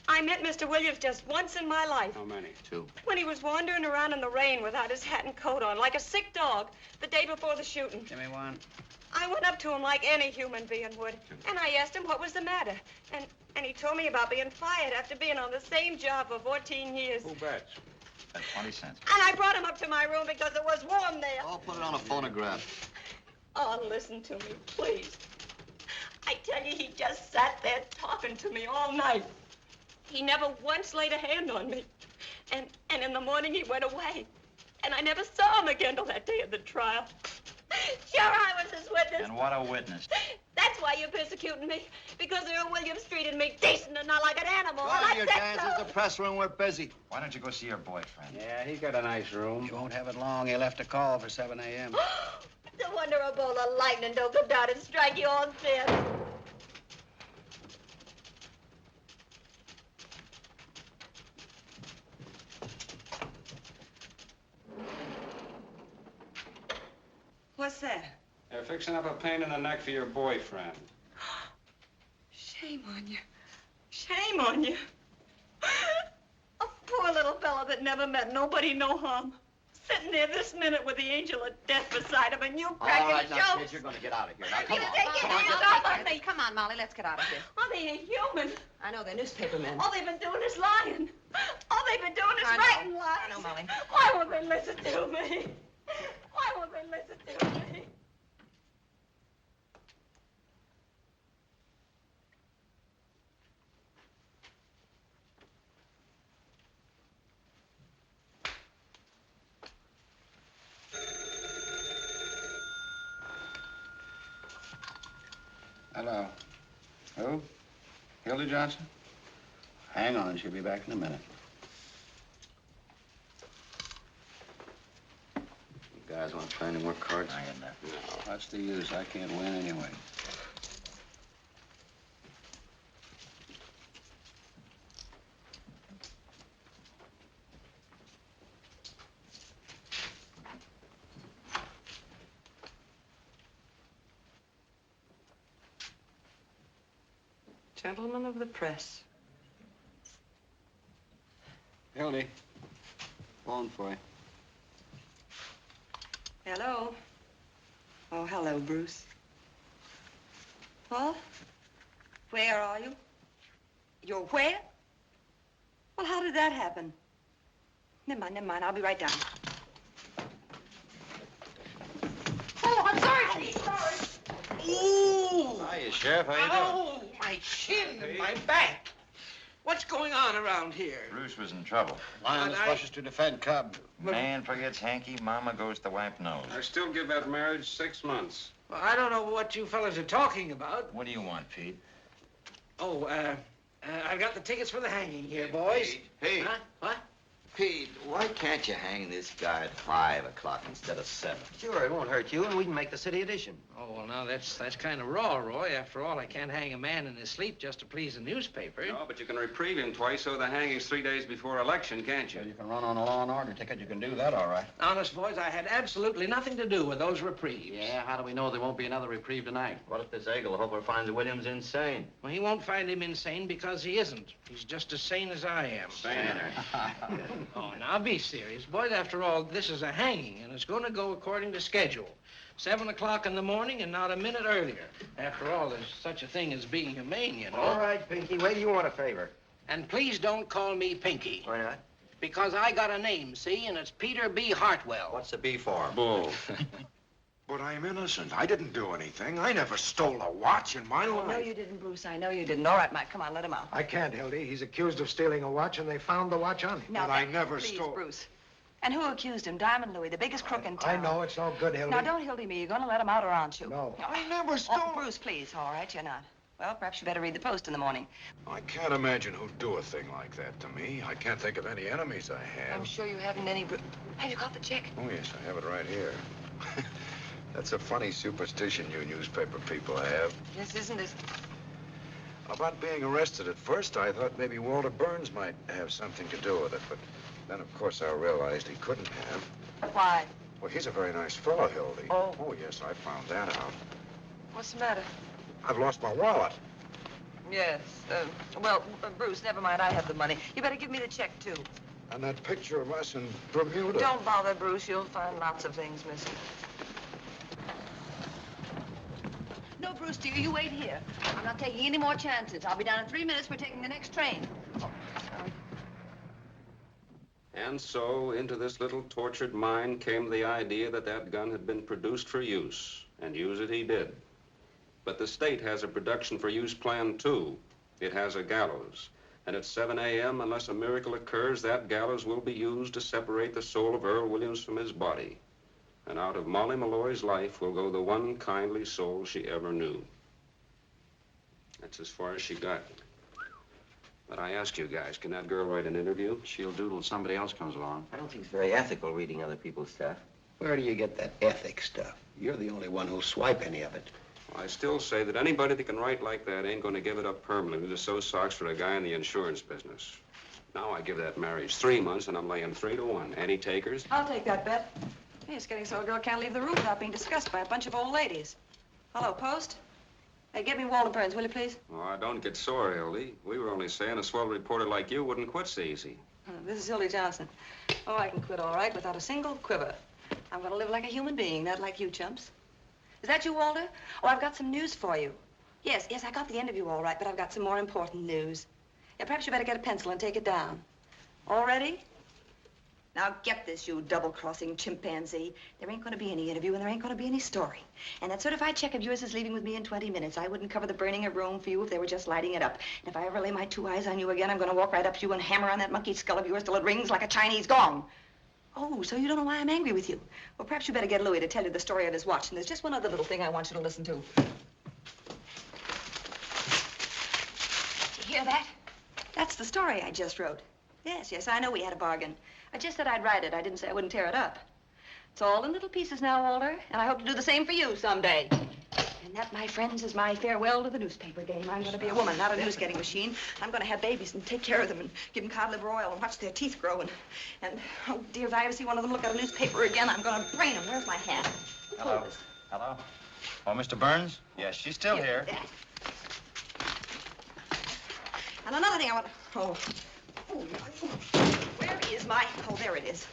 I met Mr. Williams just once in my life. How many? 2. When he was wandering around in the rain without his hat and coat on, like a sick dog, the day before the shooting. Give me one. I went up to him like any human being would, and I asked him what was the matter. And he told me about being fired after being on the same job for 14 years. Who bets? At 20 cents. And I brought him up to my room because it was warm there. I'll put it on a phonograph. Oh, listen to me, please. I tell you, he just sat there talking to me all night. He never once laid a hand on me. And in the morning, he went away. And I never saw him again till that day of the trial. Sure, I was his witness. And what a witness. That's why you're persecuting me. Because Earl Williams treated me decent and not like an animal. Go and on, I your said dances. so. The press room, we're busy. Why don't you go see your boyfriend? Yeah, he's got a nice room. You won't have it long. He left a call for 7 a.m. No wonder a bolt of lightning don't come down and strike you all dead. What's that? They're fixing up a pain in the neck for your boyfriend. Shame on you. Shame on you. A poor little fellow that never meant nobody no harm. Sitting there this minute with the angel of death beside him, and you cracking All right, now, jokes. kid, you're going to get out of here. Now, come You on. take your Come on, hands get off of me. Come on, Molly, let's get out of here. Oh, they ain't human. I know, they're newspapermen. All they've been doing is lying. All they've been doing is I know. writing lies. I know, Molly. Why won't they listen to me? Why won't they listen to me? Hello. Who? Hildy Johnson? Hang on, she'll be back in a minute. You guys want to play any more cards? I get that. No. What's the use? I can't win anyway. Gentlemen of the press. Hildy, phone for you. Hello. Oh, hello, Bruce. What? Where are you? You're where? Well, how did that happen? Never mind, I'll be right down. Ooh! Hiya, Sheriff. How you doing? Oh, my chin and my back. What's going on around here? Bruce was in trouble. Lioness rushes to defend Cub. Man forgets hanky, mama goes to wipe nose. I still give that marriage 6 months. Well, I don't know what you fellas are talking about. What do you want, Pete? Oh, I've got the tickets for the hanging here, boys. Hey. Huh? What? Pete, why can't you hang this guy at 5 o'clock instead of 7? Sure, it won't hurt you, and we can make the city edition. Oh, well, now, that's kind of raw, Roy. After all, I can't hang a man in his sleep just to please the newspaper. No, but you can reprieve him twice, so the hanging's 3 days before election, can't you? You can run on a law and order ticket. You can do that, all right. Honest, boys, I had absolutely nothing to do with those reprieves. Yeah, how do we know there won't be another reprieve tonight? What if this Eaglehopper finds Williams insane? Well, he won't find him insane because he isn't. He's just as sane as I am. Saner. Oh, now, be serious. Boys, after all, this is a hanging, and it's going to go according to schedule. 7 o'clock in the morning and not a minute earlier. After all, there's such a thing as being humane, you know. All right, Pinky, wait till you want a favor. And please don't call me Pinky. Why not? Because I got a name, see, and it's Peter B. Hartwell. What's the B for? Bull. But I'm innocent. I didn't do anything. I never stole a watch in my life. No, you didn't, Bruce. I know you didn't. All right, Mike, come on, let him out. I can't, Hildy. He's accused of stealing a watch, and they found the watch on him. Now, But I never please, stole. Bruce. And who accused him? Diamond Louis, the biggest crook in town. I know. It's all good, Hildy. Now, don't Hildy me. You're going to let him out, or aren't you? No. I never stole. Oh, Bruce, please. All right, you're not. Well, perhaps you better read the Post in the morning. I can't imagine who'd do a thing like that to me. I can't think of any enemies I have. I'm sure you haven't any... Have you got the check? Oh, yes, I have it right here. That's a funny superstition you newspaper people have. Yes, isn't it? About being arrested at first, I thought maybe Walter Burns might have something to do with it, but then, of course, I realized he couldn't have. Why? Well, he's a very nice fellow, Hildy. Oh. Oh, yes, I found that out. What's the matter? I've lost my wallet. Yes. Well, Bruce, never mind. I have the money. You better give me the check, too. And that picture of us in Bermuda. Don't bother, Bruce. You'll find lots of things missing. No, Bruce, dear, you wait here. I'm not taking any more chances. I'll be down in 3 minutes. We're taking the next train. And so, into this little tortured mind came the idea that that gun had been produced for use, and use it he did. But the state has a production for use plan, too. It has a gallows. And at 7 a.m., unless a miracle occurs, that gallows will be used to separate the soul of Earl Williams from his body. And out of Molly Malloy's life will go the one kindly soul she ever knew. That's as far as she got. But I ask you guys, can that girl write an interview? She'll doodle if somebody else comes along. I don't think it's very ethical reading other people's stuff. Where do you get that ethics stuff? You're the only one who'll swipe any of it. I still say that anybody that can write like that ain't going to give it up permanently to sew socks for a guy in the insurance business. Now I give that marriage 3 months, and I'm laying 3 to 1. Any takers? I'll take that bet. Hey, it's getting so a girl can't leave the room without being discussed by a bunch of old ladies. Hello, Post. Hey, get me Walter Burns, will you, please? Oh, don't get sore, Hildy. We were only saying a swell reporter like you wouldn't quit so easy. This is Hildy Johnson. Oh, I can quit all right without a single quiver. I'm going to live like a human being, not like you chumps. Is that you, Walter? Oh, I've got some news for you. Yes, I got the interview all right, but I've got some more important news. Yeah, perhaps you better get a pencil and take it down. All ready? Now get this, you double-crossing chimpanzee. There ain't going to be any interview, and there ain't going to be any story. And that certified check of yours is leaving with me in 20 minutes. I wouldn't cover the burning of Rome for you if they were just lighting it up. And if I ever lay my 2 eyes on you again, I'm going to walk right up to you and hammer on that monkey skull of yours till it rings like a Chinese gong. Oh, so you don't know why I'm angry with you? Well, perhaps you better get Louis to tell you the story of his watch. And there's just one other little thing I want you to listen to. You hear that? That's the story I just wrote. Yes, I know we had a bargain. I just said I'd write it. I didn't say I wouldn't tear it up. It's all in little pieces now, Walter, and I hope to do the same for you someday. And that, my friends, is my farewell to the newspaper game. I'm going to be a woman, not a news-getting machine. I'm going to have babies and take care of them and give them cod liver oil and watch their teeth grow. And oh, dear, if I ever see one of them look at a newspaper again, I'm going to brain them. Where's my hat? Hello. Hello. Oh, Mr. Burns? Yes, she's still here. And another thing I want to... Oh, where is my... Oh, there it is.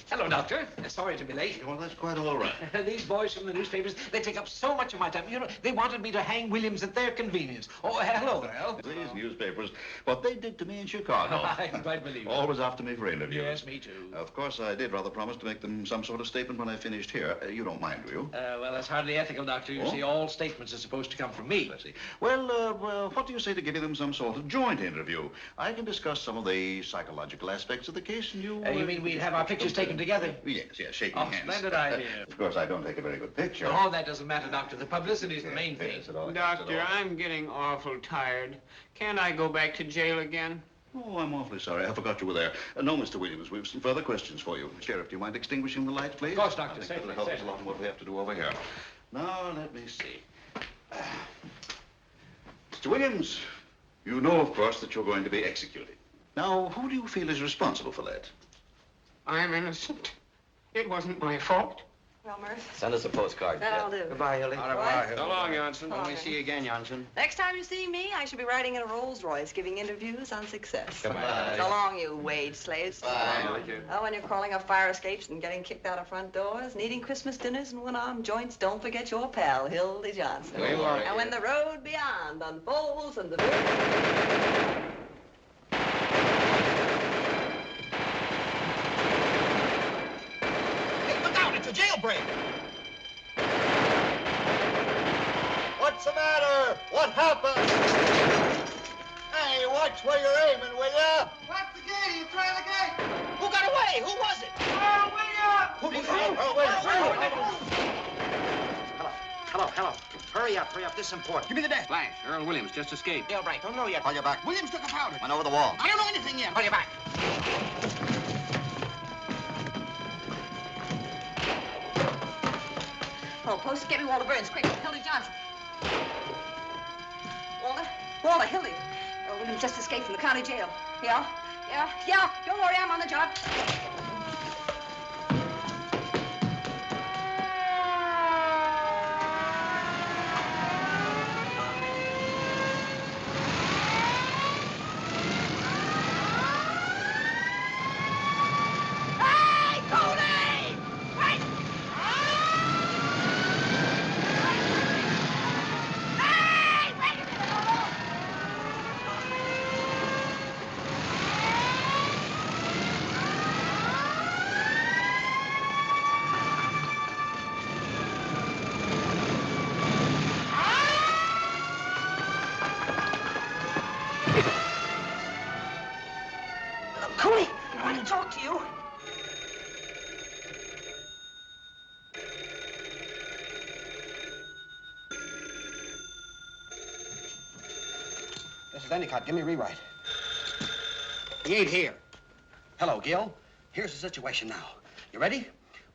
Hello, Doctor. Sorry to be late. Well, that's quite all right. These boys from the newspapers, they take up so much of my time. You know, they wanted me to hang Williams at their convenience. Oh, hello, Al. These newspapers, what they did to me in Chicago. I can quite believe it. Always after me for interviews. Yes, me too. Of course, I did rather promise to make them some sort of statement when I finished here. You don't mind, do you? Well, that's hardly ethical, Doctor. You see, all statements are supposed to come from me. I see. Well, what do you say to giving them some sort of joint interview? I can discuss some of the psychological aspects of the case, and you... You mean we'd have our pictures taken together? Yes, shaking hands. Splendid idea. Of course, I don't take a very good picture. Oh, that doesn't matter, Doctor. The publicity's the main thing. Doctor, I'm getting awful tired. Can't I go back to jail again? Oh, I'm awfully sorry. I forgot you were there. No, Mr. Williams, we've some further questions for you. Sheriff, do you mind extinguishing the lights, please? Of course, Doctor. I think that'll help us a lot in what we have to do over here. Now, let me see. Mr. Williams, you know, of course, that you're going to be executed. Now, who do you feel is responsible for that? I'm innocent. It wasn't my fault. Well, Murph. Send us a postcard. That'll do. Goodbye, Hildy. Au revoir. So long, Johnson. So long, When we see you again, Johnson. Next time you see me, I shall be riding in a Rolls Royce, giving interviews on success. Goodbye. So long, you wage slaves. Bye. Oh, when you're crawling up fire escapes and getting kicked out of front doors, needing Christmas dinners and one-arm joints, don't forget your pal, Hildy Johnson. We won't. And when the road beyond unfolds and the... It's a jailbreak! What's the matter? What happened? Hey, watch where you're aiming, will ya? Lock the gate! He's trying the gate! Who got away? Who was it? Oh, William! Who did you Hello. Hurry up. This is important. Give me the desk. Flash, Earl Williams just escaped. Yeah, right. Don't know yet. Call you back. Williams took a powder. Went over the wall. I don't know anything yet. Call you back. Oh, post, get me Walter Burns, quick. Hildy Johnson. Walter, Hildy. Oh, Williams just escaped from the county jail. Yeah. Don't worry, I'm on the job. Cooley, I want to talk to you. This is Endicott. Give me a rewrite. He ain't here. Hello, Gil. Here's the situation now. You ready?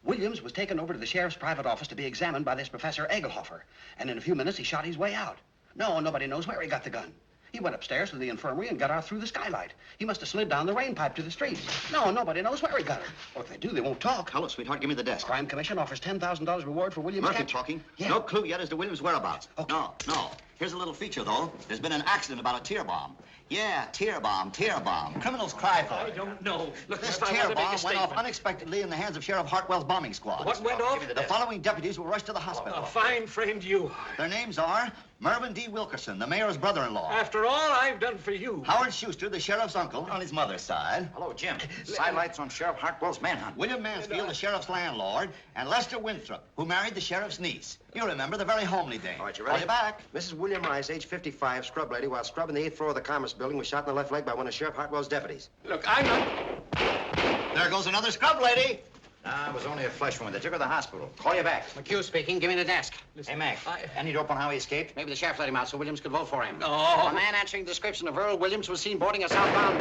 Williams was taken over to the sheriff's private office to be examined by this Professor Egelhofer. And in a few minutes, he shot his way out. No, nobody knows where he got the gun. He went upstairs to the infirmary and got out through the skylight. He must have slid down the rain pipe to the street. No, nobody knows where he got it. Or if they do, they won't talk. Hello, sweetheart. Give me the desk. Crime Commission offers $10,000 reward for Williams' Murphy capture. talking. Yeah. No clue yet as to Williams' whereabouts. Okay. No. Here's a little feature, though. There's been an accident about a tear bomb. Yeah, tear bomb. Criminals cry for it. I don't know. Look, This if I tear want to make a bomb went off statement. unexpectedly in the hands of Sheriff Hartwell's bombing squad. What went off? The following deputies were rushed to the hospital. A fine friend you are. Their names are Mervyn D. Wilkerson, the mayor's brother-in-law. After all I've done for you. Howard Schuster, the sheriff's uncle, on his mother's side. Hello, Jim. Sidelights on Sheriff Hartwell's manhunt. William Mansfield, the sheriff's landlord, and Lester Winthrop, who married the sheriff's niece. You remember the very homely dame. All right, you Call ready? you back. Mrs. William Rice, age 55, scrub lady, while scrubbing the 8th floor of the Commerce Building, was shot in the left leg by one of Sheriff Hartwell's deputies. Look, I'm not... There goes another scrub lady. Nah, it was only a flesh wound. They took her to the hospital. Call you back. McHugh speaking. Give me the desk. Hey, Mac. Any dope on how he escaped? Maybe the sheriff let him out so Williams could vote for him. No. The man answering the description of Earl Williams was seen boarding a southbound.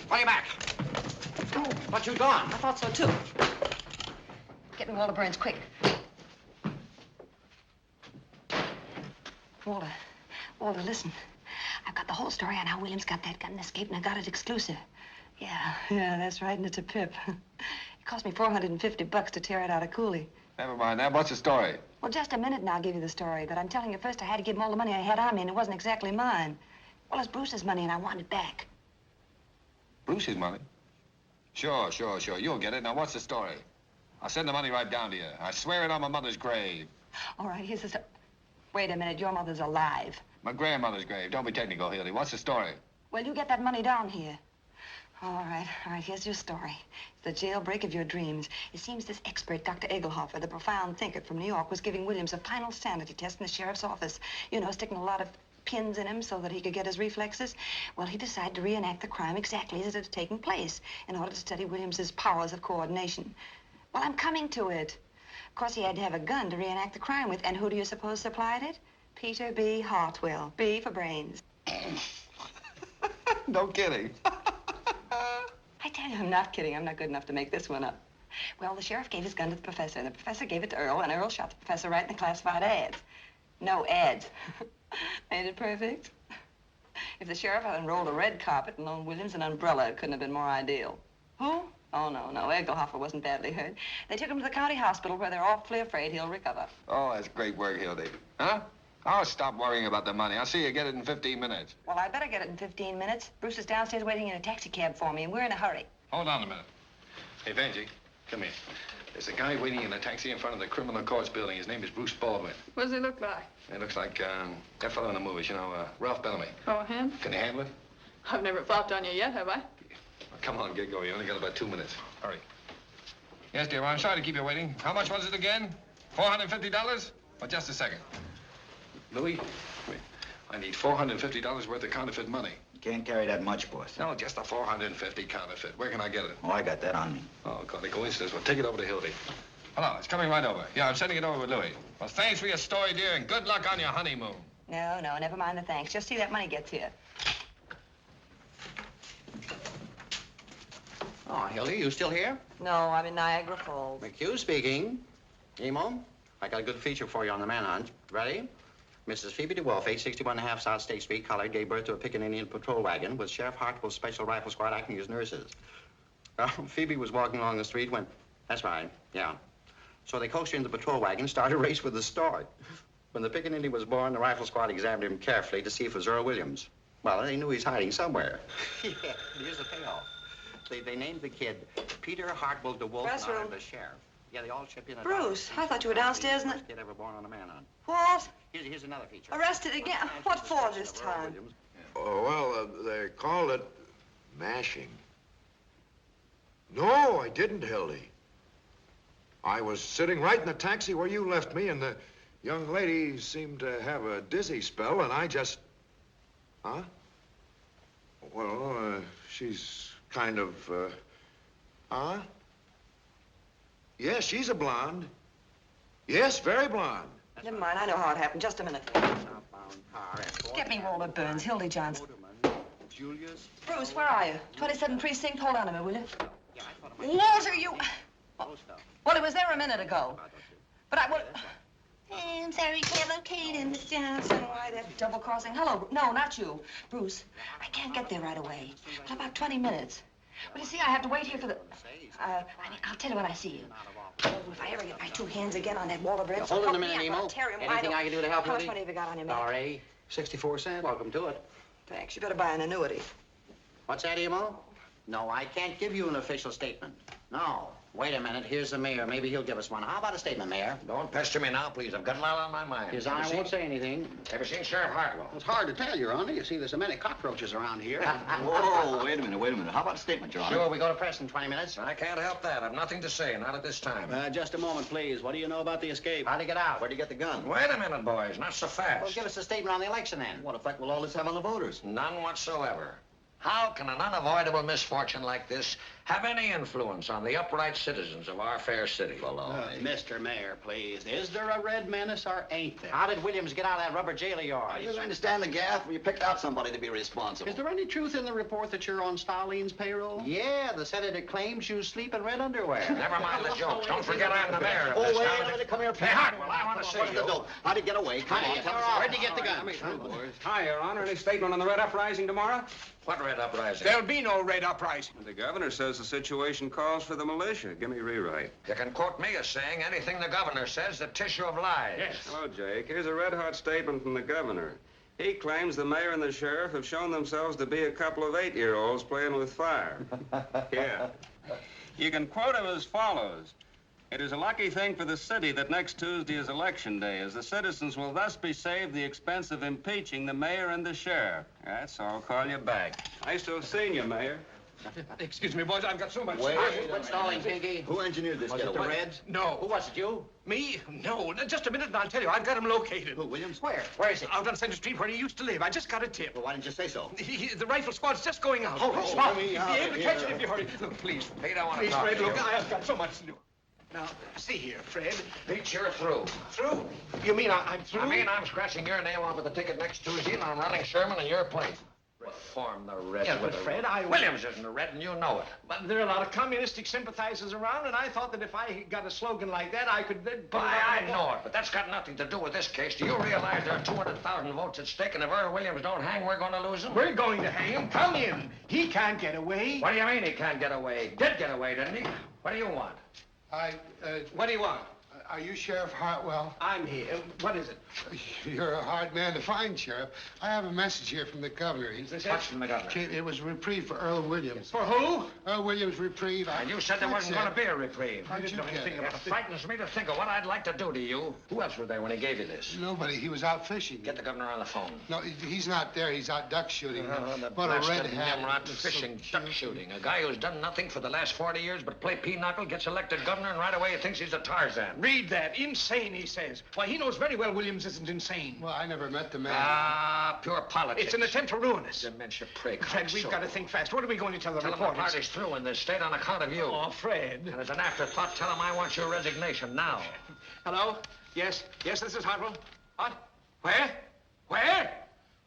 Call you back. But you'd gone. I thought so, too. Get me Walter Burns, quick. Walter, listen. I've got the whole story on how Williams got that gun and escaped, and I got it exclusive. Yeah, that's right, and it's a pip. It cost me $450 to tear it out of Cooley. Never mind that. What's the story? Well, just a minute and I'll give you the story. But I'm telling you first, I had to give him all the money I had on me, and it wasn't exactly mine. Well, it's Bruce's money, and I want it back. Bruce's money? Sure. You'll get it. Now, what's the story? I'll send the money right down to you. I swear it on my mother's grave. All right, here's the... Wait a minute, your mother's alive. My grandmother's grave. Don't be technical, Hildy. What's the story? Well, you get that money down here. All right, here's your story. It's the jailbreak of your dreams. It seems this expert, Dr. Egelhofer, the profound thinker from New York, was giving Williams a final sanity test in the sheriff's office. You know, sticking a lot of pins in him so that he could get his reflexes. Well, he decided to reenact the crime exactly as it had taken place in order to study Williams's powers of coordination. Well, I'm coming to it. Of course, he had to have a gun to reenact the crime with, and who do you suppose supplied it? Peter B. Hartwell. B for brains. No kidding. I tell you, I'm not kidding. I'm not good enough to make this one up. Well, the sheriff gave his gun to the professor, and the professor gave it to Earl, and Earl shot the professor right in the classified ads. No ads. Ain't it perfect? If the sheriff had unrolled a red carpet and loaned Williams an umbrella, it couldn't have been more ideal. Who? Oh, no. Egelhofer wasn't badly hurt. They took him to the county hospital where they're awfully afraid he'll recover. Oh, that's great work, Hildy. Huh? I'll stop worrying about the money. I'll see you get it in 15 minutes. Well, I better get it in 15 minutes. Bruce is downstairs waiting in a taxi cab for me, and we're in a hurry. Hold on a minute. Hey, Vanjie, come here. There's a guy waiting in a taxi in front of the criminal courts building. His name is Bruce Baldwin. What does he look like? He looks like that fellow in the movies, you know, Ralph Bellamy. Oh, him? Can you handle it? I've never flopped on you yet, have I? Well, come on, get going. You only got about 2 minutes. Hurry. Yes, dear, I'm sorry to keep you waiting. How much was it again? $450? Well, just a second. Louis, wait. I need $450 worth of counterfeit money. Can't carry that much, boss. No, just a $450 counterfeit. Where can I get it? Oh, I got that on me. Oh, golly coincidence. Well, take it over to Hildy. Hello, it's coming right over. Yeah, I'm sending it over with Louis. Well, thanks for your story, dear, and good luck on your honeymoon. No, never mind the thanks. Just see that money gets here. Oh, Hildy, you still here? No, I'm in Niagara Falls. McHugh speaking. Emo, I got a good feature for you on the manhunt. Ready? Mrs. Phoebe DeWolf, 861.5 South State Street, Collard, gave birth to a picking Indian patrol wagon with Sheriff Hartwell's Special Rifle Squad acting as nurses. Phoebe was walking along the street when... That's right, yeah. So they coaxed her in the patrol wagon, started a race with the start. When the picking Indian was born, the rifle squad examined him carefully to see if it was Earl Williams. Well, they knew he's hiding somewhere. Yeah, here's the payoff. They named the kid Peter Hartwell DeWolf, Press room. the sheriff. Yeah, they all chipped in. Bruce, I thought you were downstairs in the... Kid ever born on a manhunt. What? Here's another feature. Arrested again? What for this time? Oh, well, they called it mashing. No, I didn't, Hildy. I was sitting right in the taxi where you left me, and the young lady seemed to have a dizzy spell, and I just... Huh? Well, she's kind of, Huh? Yes, she's a blonde. Yes, very blonde. Never mind, I know how it happened. Just a minute. Get me Walter Burns, Hildy Johnson. Julius. Bruce, where are you? 27th Precinct. Hold on a minute, will you? Walter, you... Well, it was there a minute ago. But I... Well... Hey, I'm sorry, can't locate him, Miss Johnson. Why, that double-crossing... Hello, no, not you. Bruce, I can't get there right away. Well, about 20 minutes. Well, you see, I have to wait here for the... I'll tell you when I see you. Oh, if I ever get my two hands again on that Walter Burns... Hold on a minute, Emo. Anything I can do to help you? How much money have you got on your man? $1.80. 64 cents. Welcome to it. Thanks. You better buy an annuity. What's that, Emo? No, I can't give you an official statement. No. Wait a minute. Here's the mayor. Maybe he'll give us one. How about a statement, Mayor? Don't pester me now, please. I've got a lot on my mind. His Honor won't say anything. Ever seen Sheriff Hartwell? It's hard to tell, Your Honor. You see, there's so many cockroaches around here. Whoa, wait a minute. How about a statement, Your Honor? Sure, we go to press in 20 minutes. I can't help that. I've nothing to say, not at this time. Just a moment, please. What do you know about the escape? How'd he get out? Where'd you get the gun? Wait a minute, boys. Not so fast. Well, give us a statement on the election, then. What effect will all this have on the voters? None whatsoever. How can an unavoidable misfortune like this have any influence on the upright citizens of our fair city? Mr. Mayor, please. Is there a red menace or ain't there? How did Williams get out of that rubber jail of yours? You going to stand the gaff, or you picked out somebody to be responsible? Is there any truth in the report that you're on Stalin's payroll? Yeah, the senator claims you sleep in red underwear. Never mind the jokes. Don't forget I'm the mayor of Oh, this wait town. a minute. Come here, Hey, Hartwell, I want to see What's you. the dope? How'd he get away? Come on, tell us. Where'd you get the gun? Hi, Your Honor. Any statement on the Red Uprising tomorrow? What red uprising? There'll be no Red Uprising. The governor says the situation calls for the militia. Give me rewrite. You can quote me as saying anything the governor says, the tissue of lies. Yes. Hello, Jake. Here's a red-hot statement from the governor. He claims the mayor and the sheriff have shown themselves to be a couple of 8-year-olds playing with fire. Yeah. You can quote him as follows. It is a lucky thing for the city that next Tuesday is election day, as the citizens will thus be saved the expense of impeaching the mayor and the sheriff. That's all. I'll call you back. Nice to have seen you, Mayor. Excuse me, boys, I've got so much... Quit stalling, Pinky. Who engineered this Was it the getaway? Reds? No. Who was it, you? Me? No, just a minute and I'll tell you. I've got him located. Who, Williams? Where? Where is he? Out on Center Street where he used to live. I just got a tip. Well, why didn't you say so? The rifle squad's just going out. Holy Stop. me Be out able to catch it if you hurry. Look, please. They don't want to Please, talk Fred, to you. look, I've got so much to do. Now, see here, Fred. Pete, you're through. Through? You mean I'm through? I mean, I'm scratching your name off with the ticket next Tuesday, and I'm running Sherman in your place. Reform the Reds. Yeah, but Fred, Williams isn't a Red, and you know it. But there are a lot of communistic sympathizers around, and I thought that if I got a slogan like that, I could then put Why, it I on the know wall. it, but that's got nothing to do with this case. Do you realize there are 200,000 votes at stake, and if Earl Williams don't hang, we're going to lose him? We're going to hang him. Come in. He can't get away. What do you mean he can't get away? Did get away, didn't he? What do you want? What do you want? Are you Sheriff Hartwell? I'm here. What is it? You're a hard man to find, Sheriff. I have a message here from the governor. What's from the governor? It was reprieve for Earl Williams. For who? Earl Williams reprieve. And you said there wasn't going to be a reprieve. How'd you get it? It frightens me to think of what I'd like to do to you. Who else was there when he gave you this? Nobody. He was out fishing. Get the governor on the phone. No, he's not there. He's out duck shooting. The What a red blasted hat. Nimrod fishing, duck shooting. A guy who's done nothing for the last 40 years but play pinochle gets elected governor, and right away he thinks he's a Tarzan. Read that. Insane, he says. Why, he knows very well Williams isn't insane. Well, I never met the man. Ah, pure politics. It's an attempt to ruin us. Dementia pray. Fred, we've got to think fast. What are we going to tell the Tell him the reporters? party's through in this state on account of you. Oh, Fred. And as an afterthought, tell him I want your resignation now. Hello? Yes? Yes, this is Hartwell. What? Where? Where?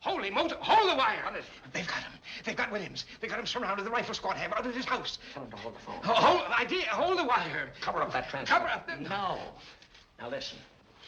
Holy motor! Hold the wire! What is it? They've got him. They've got Williams. They've got him surrounded. The rifle squad have out at his house. Tell him to hold the phone. Hold the wire. Cover up that transfer. Cover up the... No. Now listen.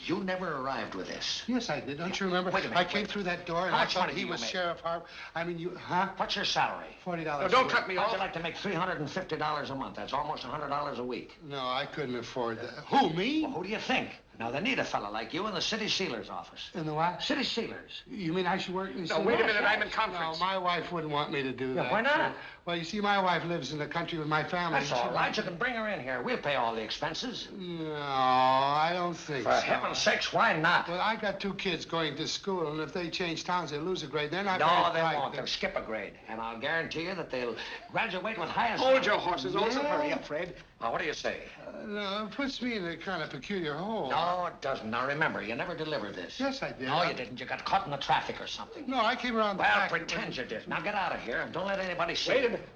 You never arrived with this. Yes, I did. Don't you remember? Wait a minute, I came through that door and How I much thought money he do you was make? Sheriff Harp. I mean, you, huh? What's your salary? $40. No, don't cut me How'd off. you like to make $350 a month? That's almost $100 a week. No, I couldn't afford that. Who, me? Well, who do you think? Now, they need a fella like you in the city sealer's office. In the what? City sealers. You mean I should work in the No, city? wait a minute. I'm in conference. No, my wife wouldn't want me to do that. why not? Well, you see, my wife lives in the country with my family. That's all right. You can bring her in here. We'll pay all the expenses. No, I don't think For so. heaven's sakes, why not? Well, I got 2 kids going to school, and if they change towns, they lose a grade. They're not No, very they bright. won't. They'll skip a grade. And I'll guarantee you that they'll graduate with highest... Hold your horses. Also, hurry up, Fred. Now, what do you say? No, it puts me in a kind of peculiar hole. No, it doesn't. Now, remember, you never delivered this. Yes, I did. No, you didn't. You got caught in the traffic or something. No, I came around the Well, back. pretend you did. Now, get out of here and don't let anybody see Wait a you. minute.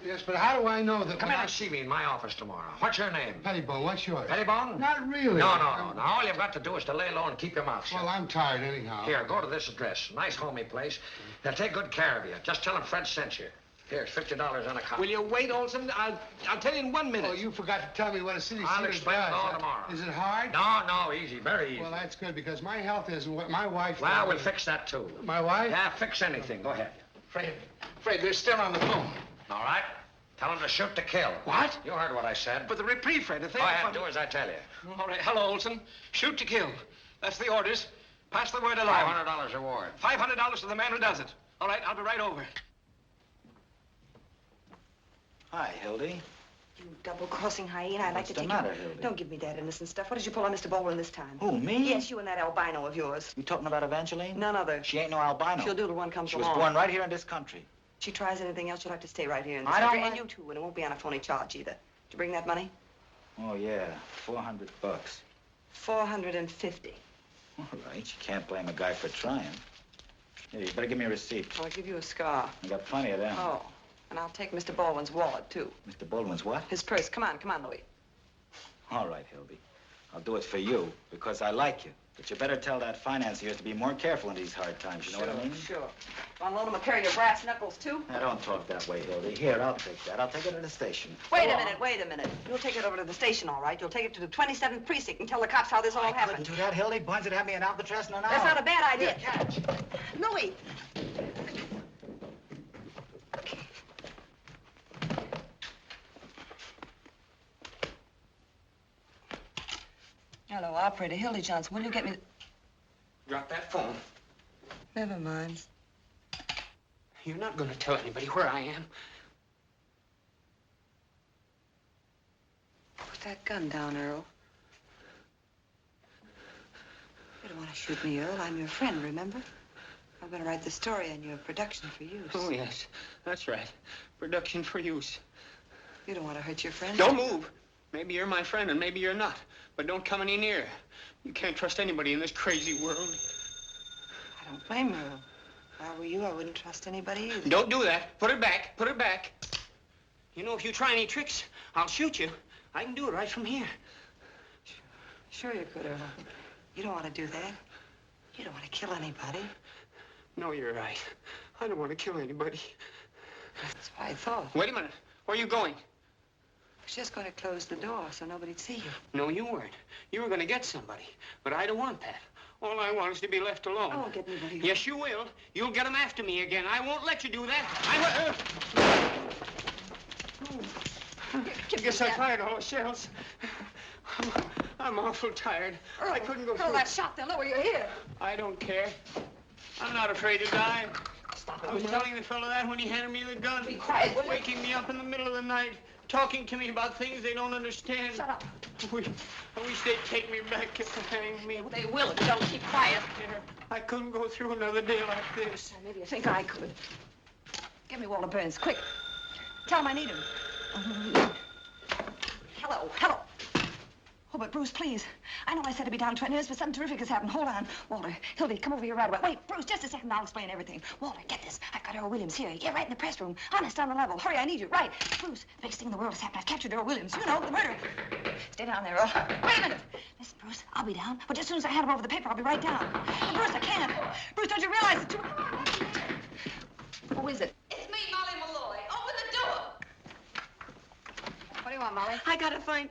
Yes, but how do I know that... Come when in I- and see me in my office tomorrow. What's your name? Pettibone, what's yours? Pettibone? Not really. No. Now, all you've got to do is to lay low and keep your mouth shut. Well, I'm tired anyhow. Here, go to this address. Nice, homey place. They'll take good care of you. Just tell them Fred sent you. Here's $50 on a copy. Will you wait, Olson? I'll tell you in 1 minute. Oh, you forgot to tell me what a city I'll sealer explain it does. all tomorrow. Is it hard? No, easy. Very easy. Well, that's good, because my health isn't what my wife... Well, we'll fix that, too. My wife? Yeah, fix anything. Go ahead. Fred, they're still on the phone. All right? Tell them to shoot to kill. What? You heard what I said. But the reprieve, Fred, if they... Go ahead, do as I tell you. All right. Hello, Olson. Shoot to kill. That's the orders. Pass the word along. $500 reward. $500 to the man who does it. All right, I'll be right over. Hi, Hildy. You double-crossing hyena. I'd like What's to the take matter, you... Hildy? Don't give me that innocent stuff. What did you pull on Mr. Baldwin this time? Who, me? Yes, you and that albino of yours. You talking about Evangeline? None other. She ain't no albino. She'll do till one comes She along. was born right here in this country. If she tries anything else, you'll have to stay right here in this I don't country. like- And you too, and it won't be on a phony charge either. Did you bring that money? Oh, yeah. $400. 450. All right. You can't blame a guy for trying. Here, you better give me a receipt. I'll give you a scar. I got plenty of them. Oh, and I'll take Mr. Baldwin's wallet, too. Mr. Baldwin's what? His purse. Come on, Louis. All right, Hildy. I'll do it for you because I like you. But you better tell that financier to be more careful in these hard times. You know what I mean? Sure. Want to loan him a pair of your brass knuckles, too? Now, don't talk that way, Hildy. Here, I'll take that. I'll take it to the station. Wait a minute. You'll take it over to the station, all right. You'll take it to the 27th precinct and tell the cops how this all happened. Couldn't do that, Hildy. Barnes would have me in Alcatraz in an hour. That's not a bad idea. Here, catch. Louis! Hello, operator. Hildy Johnson. Will you get me... Drop that phone. Never mind. You're not going to tell anybody where I am. that gun down, Earl. You don't want to shoot me, Earl. I'm your friend, remember? I'm going to write the story on your production for use. Oh, yes. That's right. Production for use. You don't want to hurt your friend? Don't move. Maybe you're my friend and maybe you're not. But don't come any nearer. You can't trust anybody in this crazy world. I don't blame you, Earl. If I were you, I wouldn't trust anybody either. Don't do that. Put it back. Put it back. You know, if you try any tricks, I'll shoot you. I can do it right from here. Sure you could, Earl. You don't want to do that. You don't want to kill anybody. No, you're right. I don't want to kill anybody. That's what I thought. Wait a minute. Where are you going? I was just going to close the door so nobody'd see you. No, you weren't. You were going to get somebody. But I don't want that. All I want is to be left alone. I won't get anybody. Yes, you will. You'll get them after me again. I won't let you do that. I guess I fired all the shells. I'm awful tired. Earl, I couldn't go Earl, through. that shot, they'll know where you're here. I don't care. I'm not afraid to die. Stop it, I was will you? telling the fellow that when he handed me the gun. Be quiet, will you? Waking me up in the middle of the night, talking to me about things they don't understand. Shut up. I wish they'd take me back and hang me. They will if you don't keep quiet. I couldn't go through another day like this. Well, maybe you think I could. Give me Walter Burns, quick. Tell him I need him. Hello. Oh, but Bruce, please. I know I said to be down 20 minutes, but something terrific has happened. Hold on. Walter, Hildy, come over here right away. Wait, Bruce, just a second. I'll explain everything. Walter, get this. I've got Earl Williams here. Yeah, right in the press room. Honest, on the level. Hurry, I need you. Right. Bruce, the biggest thing in the world has happened. I've captured Earl Williams. You know, the murder. Stay down there, Earl. Wait a minute. Listen, Bruce, I'll be down. But as soon as I hand him over the paper, I'll be right down. But Bruce, I can't. Bruce, don't you realize that you... Who is it? It's me, Molly Malloy. Open the door. What do you want, Molly? I gotta find...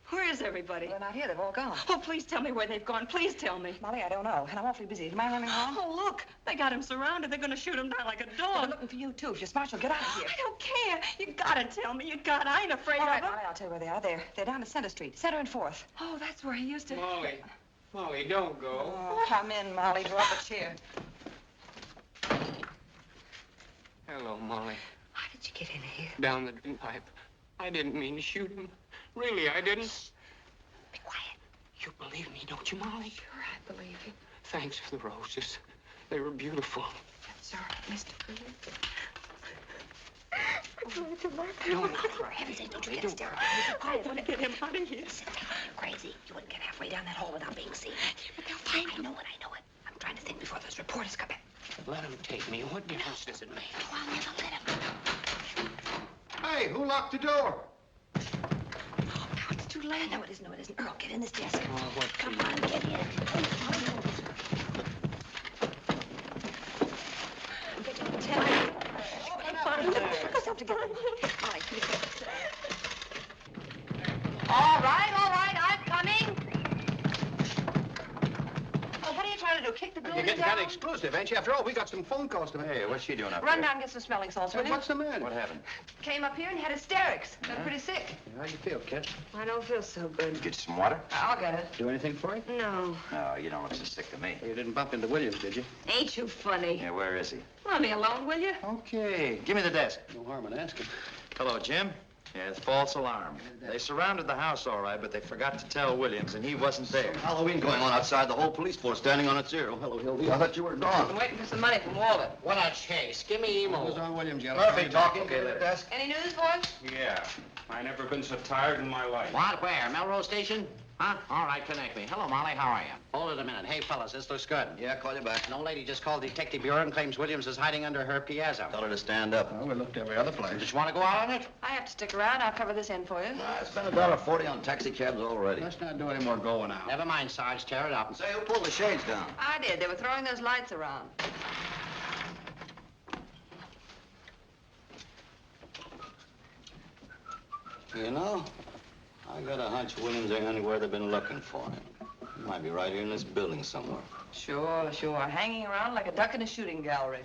Where is everybody? They're not here. They've all gone. Oh, please tell me where they've gone. Please tell me. Molly, I don't know. And I'm awfully busy. Am I running wrong? Oh, look. They got him surrounded. They're gonna shoot him down like a dog. They're looking for you, too. If you're smart, you'll get out of here. I don't care. You gotta tell me. You gotta. I ain't afraid All right, of them. Molly, I'll tell you where they are. They're down at Center Street. Center and 4th. Oh, that's where he used to... Molly, don't go. Oh, come in, Molly. Draw up a chair. Hello, Molly. How did you get in here? Down the drain pipe. I didn't mean to shoot him. Really, I didn't. Shh. Be quiet. You believe me, don't you, Molly? Sure, I believe you. Thanks for the roses. They were beautiful. That's all right, Mr. Williams. Don't For heaven's sake, don't you get hysterical. I want to get him out of here. Listen, you're crazy. You wouldn't get halfway down that hole without being seen. But they'll find me. I know it. I'm trying to think before those reporters come in. Let him take me. What difference does it make? Oh, I'll never let him. Hey, who locked the door? Oh, now it's too late. No, it isn't. Earl, get in this desk. Oh, what Come on, get in. Put yourself together. All right, please sit down. All right, I'm coming. Oh, what are you trying to do? Kick the building You're getting down? kind of exclusive, ain't you? After all, we got some phone calls to make. Hey, what's she doing up Run there? down and get some smelling salts, will you? What's the matter? What happened? Came up here and had hysterics. Got pretty sick. How do you feel, kid? I don't feel so good. Get some water? I'll get it. Do anything for you? No. No, you don't look so sick to me. You didn't bump into Williams, did you? Ain't you funny? Yeah, where is he? Let me alone, will you? Okay, give me the desk. No harm in asking. Hello, Jim. Yeah, it's false alarm. They surrounded the house all right, but they forgot to tell Williams, and he wasn't there. Halloween going on outside, the whole police force standing on its ear. Oh, hello, Hildy. I thought you were I'm gone. waiting for some money from Walter. What a chase. Give me emo. Who's on Williams yet? Murphy talking. Okay, the desk. Any news, boys? Yeah. I never been so tired in my life. What? Where? Melrose Station? Huh? All right, connect me. Hello, Molly. How are you? Hold it a minute. Hey, fellas, this looks good. Yeah, call you back. An old lady just called Detective Bureau and claims Williams is hiding under her piazza. Tell her to stand up. Well, we looked every other place. Just want to go out on it? I have to stick around. I'll cover this end for you. I spent $1.40 on taxi cabs already. Let's not do any more going out. Never mind, Sarge. Tear it up. Say, who pulled the shades down? I did. They were throwing those lights around. You know, I got a hunch Williams ain't anywhere they've been looking for him. He might be right here in this building somewhere. Sure. Hanging around like a duck in a shooting gallery.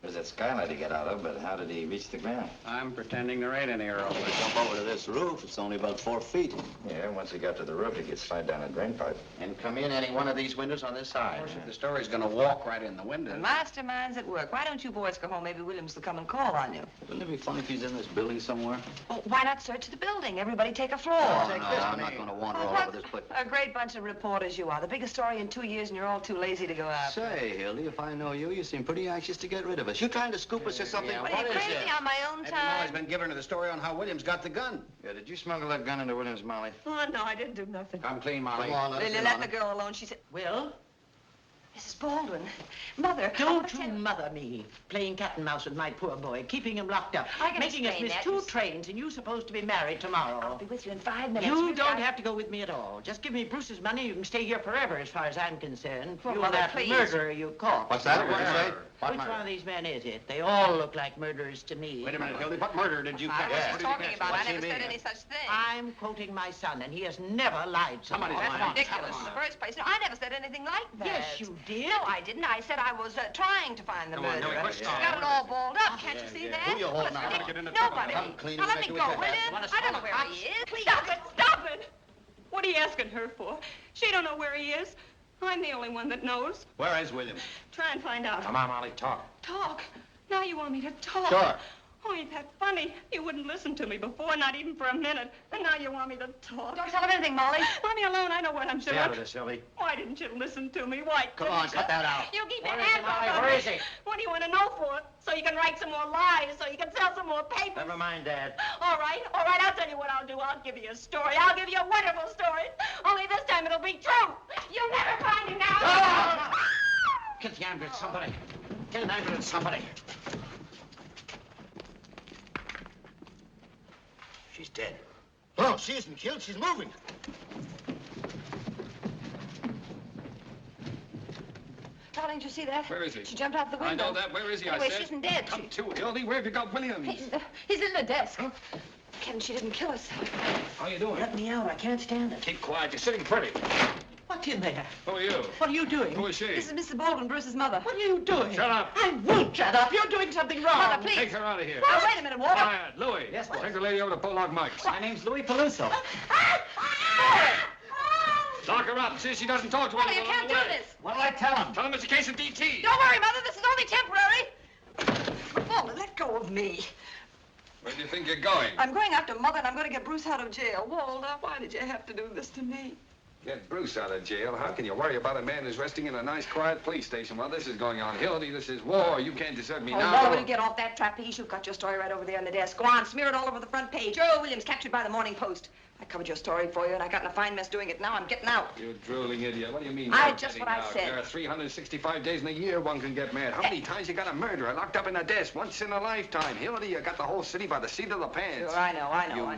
There's that skylight to get out of, but how did he reach the ground? I'm pretending there ain't any Earl. To jump over to this roof, it's only about 4 feet. Yeah, once he got to the roof, he could slide down a drain pipe. And come in any one of these windows on this side. Of course, if the story's gonna walk right in the window. The mastermind's at work. Why don't you boys go home? Maybe Williams will come and call on you. Wouldn't it be fun if he's in this building somewhere? Well, why not search the building? Everybody take a floor. I'm not going to wander all over this place. A great bunch of reporters you are. The biggest story in 2 years, and you're all too lazy to go out. Say, Hildy, if I know you, you seem pretty anxious to get rid of us. You trying to scoop us or something? What are you crazy on my own Maybe time? Molly's been giving her the story on how Williams got the gun. Yeah, did you smuggle that gun into Williams, Molly? Oh, no, I didn't do nothing. Come clean, Molly. Come on, Lily, let the girl alone. She said, Will, Mrs. Baldwin, Mother. don't you mother me, playing cat and mouse with my poor boy, keeping him locked up, I can making us explain miss that. 2 trains, and you supposed to be married tomorrow. I'll be with you in 5 minutes. You We've don't got- have to go with me at all. Just give me Bruce's money. You can stay here forever, as far as I'm concerned. Oh, you Mother, and that please. murderer you caught. What's that? What'd you say? Which one of these men is it? They all look like murderers to me. Wait a minute, Hildy. What murder did you I catch? was What just did you talking catch? about. What's I he never said mean? any such thing. I'm quoting my son, and he has never lied so Somebody- much. That's ridiculous in the first place. No, I never said anything like that. Yes, you did. No, I didn't. I said I was trying to find the Come on, murderer. Millie, She's got it all balled up. Can't you see that? Who you holding Well, on? it's Get into trouble. Nobody. Come clean Now as let best me we go, can. will you? Want us I don't all know where cops? he is. Please. Stop it! Stop it! What are you asking her for? She don't know where he is. I'm the only one that knows. Where is Williams? Try and find out. Come on, Molly, talk. Talk. Now you want me to talk. Sure. Oh, ain't that funny? You wouldn't listen to me before, not even for a minute. And now you want me to talk. Don't tell him anything, Molly. Let me alone. I know what I'm Stay doing. out of this, Hildy. Why didn't you listen to me? Why Come on, cut that out. You keep your Where is he, hands off Molly? of Where me. is he? What do you want to know for? So you can write some more lies, so you can sell some more papers. Never mind, Dad. All right, I'll tell you what I'll do. I'll give you a story. I'll give you a wonderful story. Only this time it'll be true. You'll never find him out. Get the ambulance, somebody. Get an ambulance, somebody. She's dead. No, she isn't killed. She's moving. Darling, did you see that? Where is he? She jumped out the I window. know that. Where is he? Anyway, I said. she isn't dead. Come to, Hildy. Where have you got Williams? He's in the desk. Kevin, she didn't kill us. How you doing? Let me out. I can't stand it. Keep quiet. You're sitting pretty. What's in there? Who are you? What are you doing? Who is she? This is Mrs. Baldwin, Bruce's mother. What are you doing? Shut up. I won't shut up. You're doing something wrong. Mother, please. Take her out of here. Now, wait a minute, Walter. Quiet. Louis. Yes, boss. Take the lady over to Pollock Mike's. My name's Louis Peluso. Lock her up. See if she doesn't talk to Walter, anyone. you can't do this. What'll I tell him? Tell him it's a case of DT. Don't worry, Mother. This is only temporary. Walter, let go of me. Where do you think you're going? I'm going after Mother, and I'm going to get Bruce out of jail. Walter, why did you have to do this to me? Get Bruce out of jail. How can you worry about a man who's resting in a nice, quiet police station while this is going on? Hildy, this is war. You can't desert me Oh, now. Walter, will you get off that trapeze? You've got your story right over there on the desk. Go on, smear it all over the front page. Earl Williams captured by the Morning Post. I covered your story for you, and I got in a fine mess doing it. Now I'm getting out. You drooling idiot. What do you mean? I you're just getting what I out? said. There are 365 days in a year one can get mad. How many times you got a murderer locked up in a desk? Once in a lifetime. Hildy, you got the whole city by the seat of the pants. Sure, I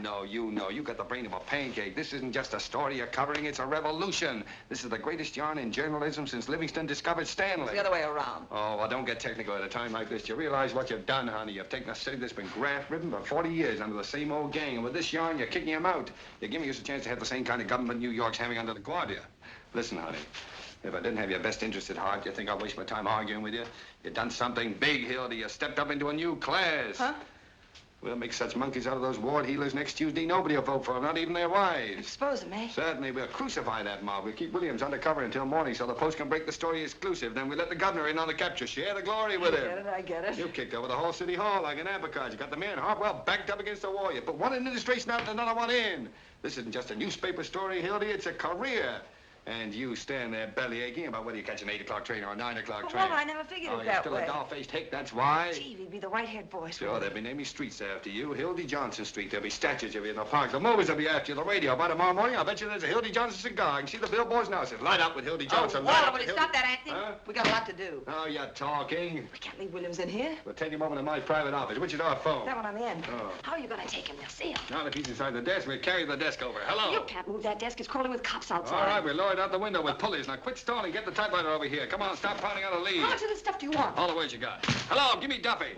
know. You know. You got the brain of a pancake. This isn't just a story you're covering. It's a revolution. This is the greatest yarn in journalism since Livingston discovered Stanley. It's the other way around. Oh, well, don't get technical at a time like this. You realize what you've done, honey. You've taken a city that's been graft-ridden for 40 years under the same old gang. And with this yarn, you're kicking him out. You're giving us a chance to have the same kind of government New York's having under the Guardia. Listen, honey. If I didn't have your best interest at heart, you think I'd waste my time arguing with you? You've done something big, Hildy. You stepped up into a new class. Huh? We'll make such monkeys out of those ward healers next Tuesday. Nobody will vote for them, not even their wives. Expose them, eh? Certainly, we'll crucify that mob. We'll keep Williams undercover until morning so the Post can break the story exclusive. Then we let the governor in on the capture. Share the glory with him. I get it. You kicked over the whole city hall like an abacard. You got the man Hartwell backed up against the wall. You put one administration out and another one in. This isn't just a newspaper story, Hildy. It's a career. And you stand there belly aching about whether you catch an 8 o'clock train or a 9 o'clock train. Well, I never figured Oh, it you're that still way. a doll-faced hick, that's why. Gee, we'd be the white-haired boys. Sure, they'll be naming streets after you. Hildy Johnson Street. There'll be statues of you in the park. The movies will be after you. The radio. By tomorrow morning, I'll bet you there's a Hildy Johnson cigar. I can see the billboards now. It says, light up with Hildy Johnson. Light Walter, up will with you Hildy... stop that acting? Huh? We got a lot to do. Oh, you're talking. We can't leave Williams in here. We'll take him over to my private office. Which is our phone? That one I'm in. Oh. How are you going to take him? They'll see him. Now, if he's inside the desk, we'll carry the desk over. Hello. You can't move that desk. It's crawling with cops outside. All right, we'll lower it out the window with pulleys. Now, quit stalling. Get the typewriter over here. Come on, stop pounding out a lead. How much of this stuff do you want? All the words you got. Hello, give me Duffy.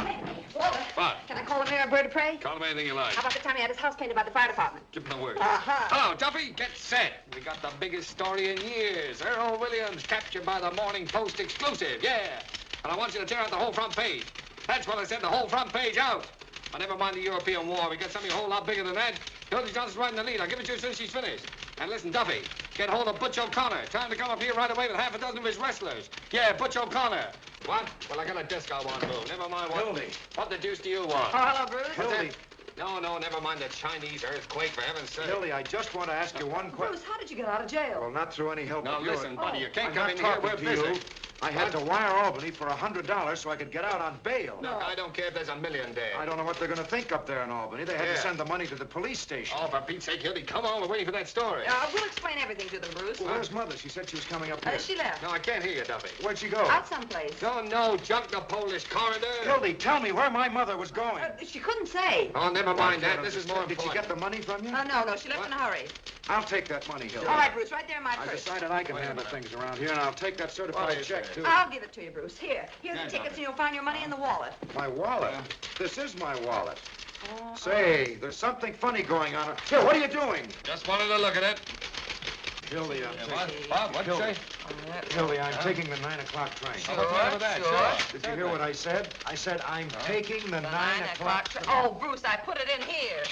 Walter. What? Can I call the mayor a bird of prey? Call him anything you like. How about the time he had his house painted by the fire department? Give him the word. Uh-huh. Hello, Duffy. Get set. We got the biggest story in years. Earl Williams captured by the Morning Post exclusive. Yeah. And I want you to tear out the whole front page. That's what I said, the whole front page out. But never mind the European War. We got something a whole lot bigger than that. Hildy Johnson's right in the lead. I'll give it to you as soon as she's finished. And listen, Duffy, get hold of Butch O'Connor. Tell him to come up here right away with half a dozen of his wrestlers. Yeah, Butch O'Connor. What? Well, I got a disc I want to move. Never mind what. Hildy. What the deuce do you want? Oh, hello, Bruce. Hildy. No, never mind the Chinese earthquake, for heaven's sake. Hildy, I just want to ask you one question. Bruce, how did you get out of jail? Well, not through any help Now, of yours. listen, buddy, you can't I'm come not in here. talking We're to busy. you. I had to wire Albany for $100 so I could get out on bail. Look, I don't care if there's a million dead. I don't know what they're going to think up there in Albany. They had to send the money to the police station. Oh, for Pete's sake, Hildy, come on. We're waiting for that story. We'll explain everything to them, Bruce. Well, where's Mother? She said she was coming up here. She left. No, I can't hear you, Duffy. Where'd she go? Out someplace. No, junk the Polish corridor. Hildy, tell me where my mother was going. She couldn't say. Oh, never mind that. This is more Did she important. get the money from you? No, she left in a hurry. I'll take that money, Hildy. All right, Bruce, right there in my I purse. decided I can handle things around here, and I'll take that certified check, too. I'll give it to you, Bruce. Here's the tickets, and you'll find your money in the wallet. My wallet? This is my wallet. Say, there's something funny going on. Here, what are you doing? Just wanted to look at it. Hildy, I'm taking... What'd you say? Hildy, I'm taking the 9 o'clock train. What's the matter with that? Sure. Did you hear what I said? I said I'm taking the 9 o'clock train. Oh, Bruce, I put it in here.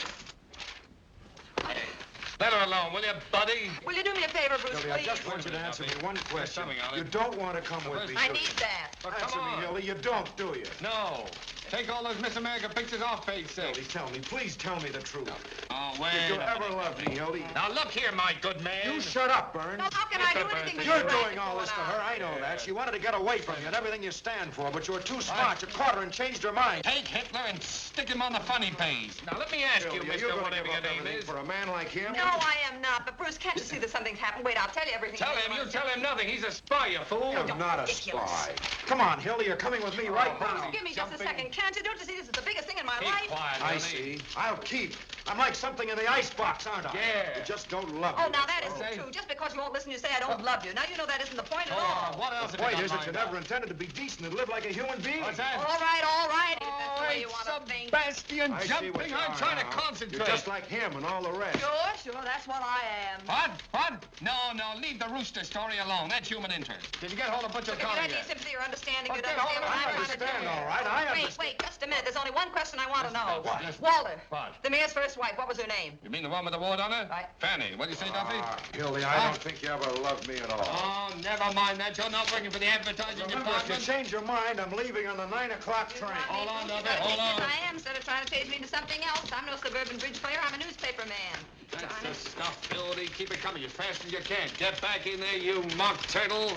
Let her alone, will you, buddy? Will you do me a favor, Bruce, Hildy, please? I just want you to answer me one question. something on it. You don't want to come with me. I do need you? that. Well, Answer come on. me, Hildy. You don't, do you? No. Take all those Miss America pictures off page 6. Hildy, tell me. Please tell me the truth. Oh, Did wait. you ever love me, Hildy? Now, look here, my good man. You shut up, Burns. No, how can I do anything to You're you? doing all this to her. I know that. She wanted to get away from you and everything you stand for, but you were too smart. You caught her and changed her mind. Take Hitler and stick him on the funny page. Now, let me ask you, Hildy, mister, you're going to whatever give your up name everything is. for a man like him? No, I am not. But, Bruce, can't you see that something's happened? Wait, I'll tell you everything. Tell him. You tell him nothing. He's a spy, you fool. I'm not a spy. Come on, Hildy, you're coming with me right now. Give me just a second, can't you? Don't you see this is the biggest thing in my Keep life? quiet, I honey. see. I'll keep. I'm like something in the icebox, aren't I? Yeah. You just don't love Oh, me. now that isn't true. Just because you won't listen, you say I don't love you. Now you know that isn't the point at Oh, all. what else The have you point got is that lined you up? never intended to be decent and live like a human being. What's that? All right. If that's the way you want to think. Sebastian I see jumping. what you I'm are trying to now. concentrate. You're just like him and all the rest. Sure, that's what I am. What? No, leave the rooster story alone. That's human interest. Did you get hold of Butch Look, if you O'Connor had any yet? sympathy or understanding, you'd Get understand hold what of I'm her. trying to do. I understand, all right. I understand. Wait, just a minute. There's only one question I want to know. What? Walter. What? The mayor's first wife. What was her name? You mean the one with the wart on her? Right. Fanny. What do you say, Duffy? Hildy, I don't think you ever loved me at all. Oh, never mind that. You're not working for the advertising Remember, if you department. change your mind, I'm leaving on the 9 o'clock train. Hold on, Duffy. Yes, Hold on. I am. Instead of trying to change me into something else, I'm no suburban bridge player. I'm a newspaper man. That's the stuff, Hildy. Keep it coming as fast as you can. Get back in there, you mock turtle.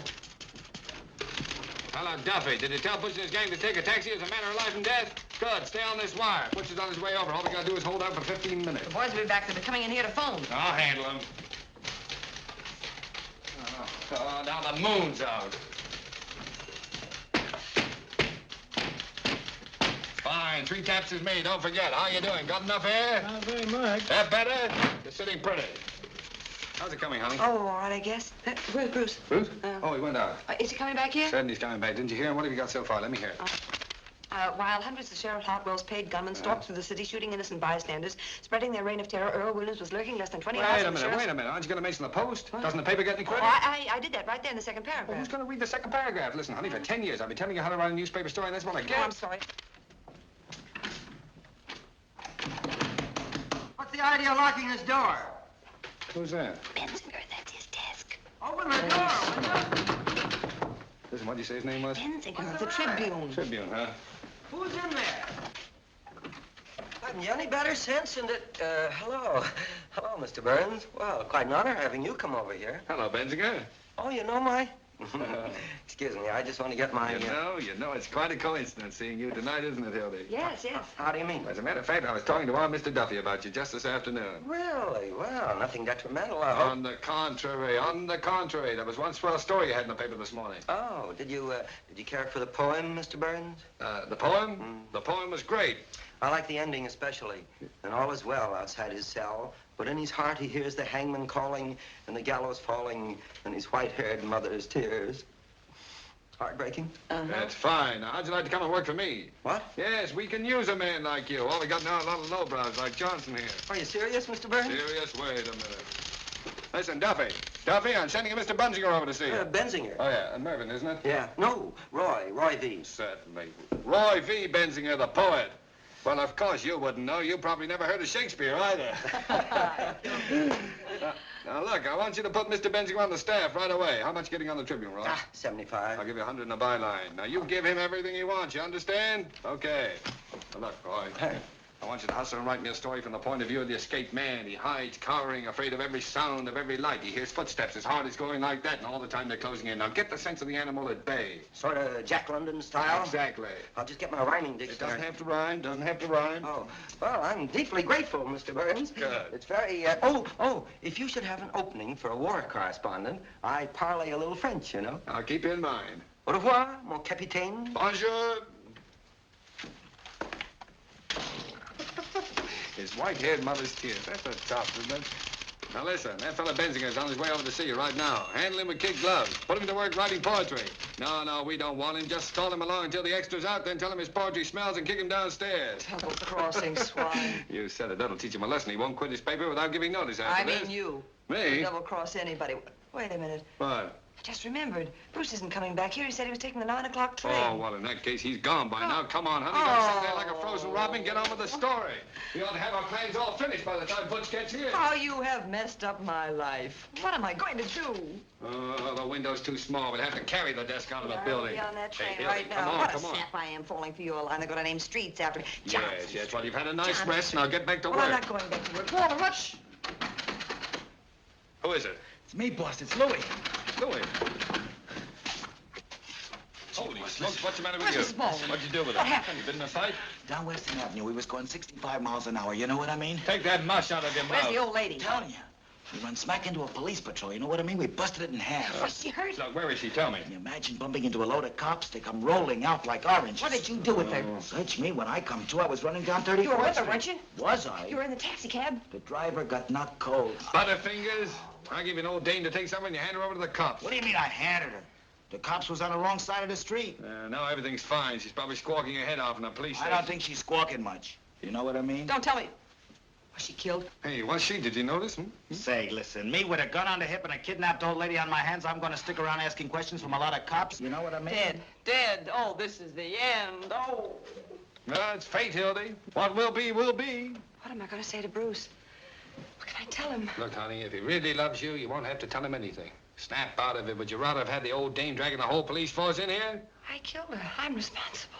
Hello, Duffy. Did you tell Butch and his gang to take a taxi as a matter of life and death? Good. Stay on this wire. Butch is on his way over. All we gotta do is hold out for 15 minutes. The boys will be back. They'll be coming in here to phone. I'll handle him. Oh, now the moon's out. Fine. 3 taps is made. Don't forget. How you doing? Got enough air? Not very much. That better? You're sitting pretty. How's it coming, honey? Oh, all right, I guess. Where's Bruce? Bruce? Oh, he went out. Is he coming back here? Said he's coming back. Didn't you hear him? What have you got so far? Let me hear it. While hundreds of Sheriff Hartwell's paid gunmen stalked through the city shooting innocent bystanders, spreading their reign of terror, Earl Williams was lurking less than 20 miles from the sheriff's... Wait a minute. Aren't you going to mention the Post? Doesn't the paper get any Oh, credit? I did that right there in the second paragraph. Well, who's going to read the second paragraph? Listen, honey, for 10 years I've been telling you how to write a newspaper story, and that's what I get. Oh, I'm sorry. What's the idea of locking this door? Who's that? Benzinger, that's his desk. Open the door, Listen, what did you say his name was? Benzinger, the Tribune. Tribune, huh? Who's in there? Haven't you any better sense than that? Hello. Hello, Mr. Burns. Well, quite an honor having you come over here. Hello, Benzinger. Oh, you know my... Excuse me, I just want to get my... You know, it's quite a coincidence seeing you tonight, isn't it, Hildy? Yes. How do you mean? As a matter of fact, I was talking to our Mr. Duffy about you just this afternoon. Really? Well, nothing detrimental, I hope. On the contrary. There was one swell story you had in the paper this morning. Oh, did you care for the poem, Mr. Burns? The poem? The poem was great. I like the ending especially. And all is well outside his cell, but in his heart he hears the hangman calling and the gallows falling and his white-haired mother's tears. Heartbreaking? That's fine. Now, how'd you like to come and work for me? What? Yes, we can use a man like you. All we got now are a lot of lowbrows like Johnson here. Are you serious, Mr. Burns? Serious? Wait a minute. Listen, Duffy. Duffy, I'm sending a Mr. Benzinger over to see you. Benzinger? Oh, yeah, and Mervyn, isn't it? Yeah. No, Roy V. Certainly. Roy V. Benzinger, the poet. Well, of course, you wouldn't know. You probably never heard of Shakespeare either. Now, look, I want you to put Mr. Benzinger on the staff right away. How much getting on the Tribune, Roy? 75. I'll give you 100 in the byline. Now, you give him everything he wants, you understand? Okay. Now, look, Roy, I want you to hustle and write me a story from the point of view of the escaped man. He hides, cowering, afraid of every sound, of every light. He hears footsteps. His heart is going like that, and all the time they're closing in. Now, get the sense of the animal at bay. Sort of Jack London style? Exactly. I'll just get my rhyming dictionary. It doesn't have to rhyme, doesn't have to rhyme. Oh, well, I'm deeply grateful, Mr. Burns. Good. It's very, if you should have an opening for a war correspondent, I parlay a little French, you know. I'll keep you in mind. Au revoir, mon capitaine. Bonjour. His white-haired mother's tears. That's a tough, isn't it? Now listen, that fella Benzinger's on his way over to see you right now. Handle him with kid gloves. Put him to work writing poetry. No, we don't want him. Just stall him along until the extra's out, then tell him his poetry smells and kick him downstairs. Double-crossing swine. You said it. That'll teach him a lesson. He won't quit his paper without giving notice after I this. mean you. Me? Double-cross anybody. Wait a minute. What? I just remembered. Bruce isn't coming back here. He said he was taking the 9 o'clock train. Oh, well, in that case, he's gone by now. Come on, honey. Don't sit there like a frozen robin. Get on with the story. We ought to have our plans all finished by the time Butch gets here. Oh, you have messed up my life. What am I going to do? Oh, the window's too small. We'll have to carry the desk out of the building. I'll be on that train Hey, right Hildy, now. come on, What come a on. sap I am falling for you, a line. I've got to name streets after me. Johnson. Yes. Well, you've had a nice Johnson. rest. Now get back to Well, work. I'm not going back to work. Walter, what? Who is it? It's me, boss. It's Louis. Louis. Holy smokes, what's the matter with Where's you? Mrs. Baldwin? What'd you do with her? What happened? You been in a fight? Down Western Avenue, we was going 65 miles an hour. You know what I mean? Take that mush out of your Where's mouth. the old lady? I'm telling you. We run smack into a police patrol. You know what I mean? We busted it in half. Was she hurt? Look, where is she? Tell me. Can you imagine bumping into a load of cops? They come rolling out like oranges. What did you do with her? Search me. When I come to, I was running down 34th You were with her, Street. weren't you? Was I? You were in the taxi cab? The driver got knocked cold. Butterfingers. I give you an old dame to take something and you hand her over to the cops. What do you mean I handed her? The cops was on the wrong side of the street. Now everything's fine. She's probably squawking her head off in the police I station. don't think she's squawking much. You know what I mean? Don't tell me. Was she killed? Hey, was she? Did you notice? Say, listen, me with a gun on the hip and a kidnapped old lady on my hands, I'm gonna stick around asking questions from a lot of cops. You know what I mean? Dead. Oh, this is the end. Oh. Well, it's fate, Hildy. What will be, will be. What am I going to say to Bruce? What can I tell him? Look, honey, if he really loves you, you won't have to tell him anything. Snap out of it. Would you rather have had the old dame dragging the whole police force in here? I killed her. I'm responsible.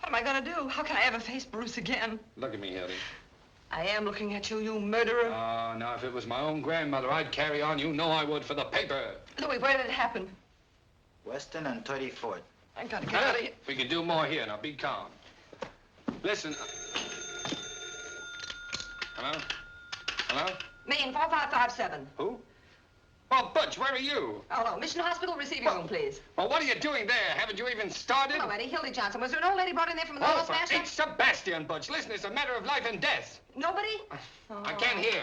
What am I going to do? How can I ever face Bruce again? Look at me, Hildy. I am looking at you, you murderer. Oh, now, if it was my own grandmother, I'd carry on. You know I would for the paper. Louis, where did it happen? Western and 34th. I gotta get out of here. We can do more here. Now, be calm. Listen. Hello? Hello? Main 4557. Who? Well, Butch, where are you? Oh, no. Mission Hospital receiving room, please. Well, what are you doing there? Haven't you even started? Hello, Eddie. Hildy Johnson. Was there an old lady brought in there from the Oh, North for Smash? St. Sebastian, Butch. Listen, it's a matter of life and death. Nobody? I can't hear.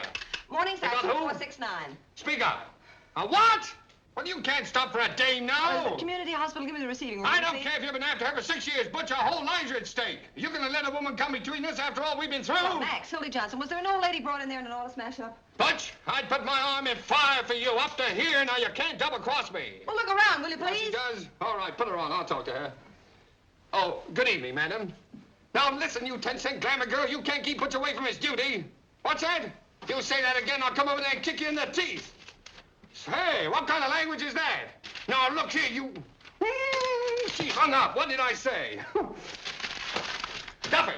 Morning, sir. You got who? 2469. Speak up. A what? Well, you can't stop for a dame now. Community hospital. Give me the receiving room. I don't care if you've been after her for 6 years, Butch. Our whole lives are at stake. You're going to let a woman come between us after all we've been through? Oh, Max, Hildy Johnson. Was there an old lady brought in there in an auto smash-up? Butch, I'd put my arm in fire for you up to here. Now, you can't double-cross me. Well, look around, will you, Yes, please? she does. All right, put her on. I'll talk to her. Oh, good evening, madam. Now, listen, you 10-cent glamour girl. You can't keep Butch away from his duty. What's that? You say that again, I'll come over there and kick you in the teeth. Hey, what kind of language is that? Now, look here, you... She hung up. What did I say? Duffy!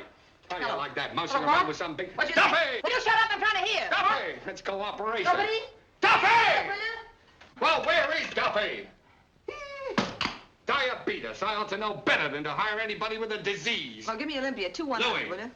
How do you like that, mousing around with some big... What'd you Duffy! say? Will you shut up? I'm trying to hear. Duffy! It's cooperation. Nobody? Duffy! Well, where is Duffy? Diabetes. I ought to know better than to hire anybody with a disease. Well, give me Olympia. 219, Louis. will you?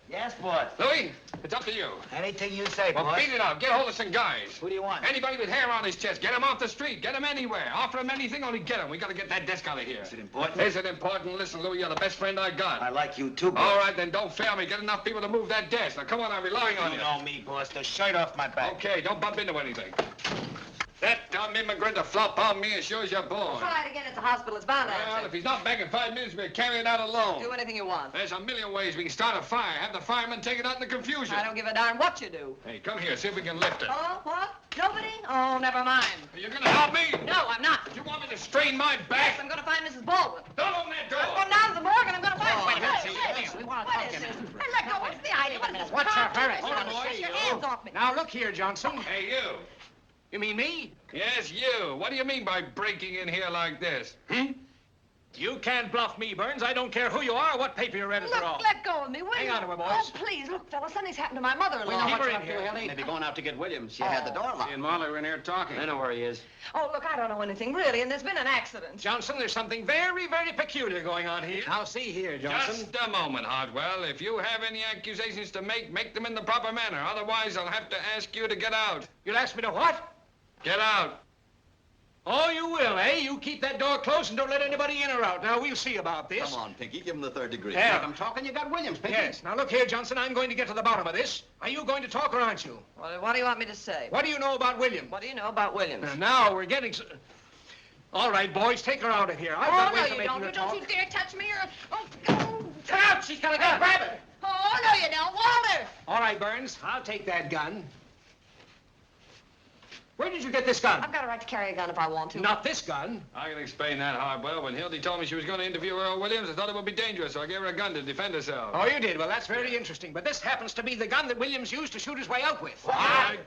Yes, boss. Louis, it's up to you. Anything you say, Well, boss. beat it out. Get hold of some guys. Who do you want? Anybody with hair on his chest. Get him off the street. Get him anywhere. Offer him anything, only get him. We got to get that desk out of here. Is it important? Is it important? Listen, Louis, you're the best friend I got. I like you too, boss. All right, then don't fail me. Get enough people to move that desk. Now, come on, I'm relying on you. You know me, boss. The shirt off my back. Okay, don't bump into anything. That dumb immigrant to flop on me as sure as you're born. Try it again at the hospital. It's bound to Well, answer. if he's not back in 5 minutes, we'll carry it out alone. Do anything you want. There's a million ways we can start a fire. Have the firemen take it out in the confusion. I don't give a darn what you do. Hey, come here. See if we can lift it. Oh, what? Nobody? Oh, never mind. You're going to help me? No, I'm not. You want me to strain my back? Yes, I'm going to find Mrs. Baldwin. Don't open that door. I'm going down to the morgue and I'm going to find wait, her. let's see. We want to talk to you. Hey, let go. What's the idea? What's your hurry? Hold on, boys. Get your hands off me. Now, look here, Johnson. Hey, you. You mean me? Yes, you. What do you mean by breaking in here like this? You can't bluff me, Burns. I don't care who you are or what paper you're editor Look, of. let go of me, will Hang you? on to her, boys. Oh, please, look, fella, something's happened to my mother-in-law. We know Keep what her you're in up here, to. Hildy. Maybe going out to get Williams. She had the door locked. She and Molly were in here talking. I know where he is. Oh, look, I don't know anything, really, and there's been an accident. Johnson, there's something very, very peculiar going on here. Now, see here, Johnson. Just a moment, Hartwell. If you have any accusations to make them in the proper manner. Otherwise, I'll have to ask you to get out. You'll ask me to what? Get out. Oh, you will, eh? You keep that door closed and don't let anybody in or out. Now, we'll see about this. Come on, Pinky, give him the 3rd degree. Yeah. Like I'm talking, you got Williams, Pinky. Yes. Now, look here, Johnson. I'm going to get to the bottom of this. Are you going to talk or aren't you? Well, what do you want me to say? What do you know about William? What do you know about Williams? Now we're getting... All right, boys, take her out of here. I've got Oh, no, ways of you making don't. her You don't talk. you dare touch me or... Oh, Get out! She's gonna go. Grab it! oh, no, you don't. Walter! All right, Burns, I'll take that gun. Where did you get this gun? I've got a right to carry a gun if I want to. Not this gun. I can explain that, Hartwell. When Hildy told me she was going to interview Earl Williams, I thought it would be dangerous, so I gave her a gun to defend herself. Oh, you did? Well, that's very interesting. But this happens to be the gun that Williams used to shoot his way out with.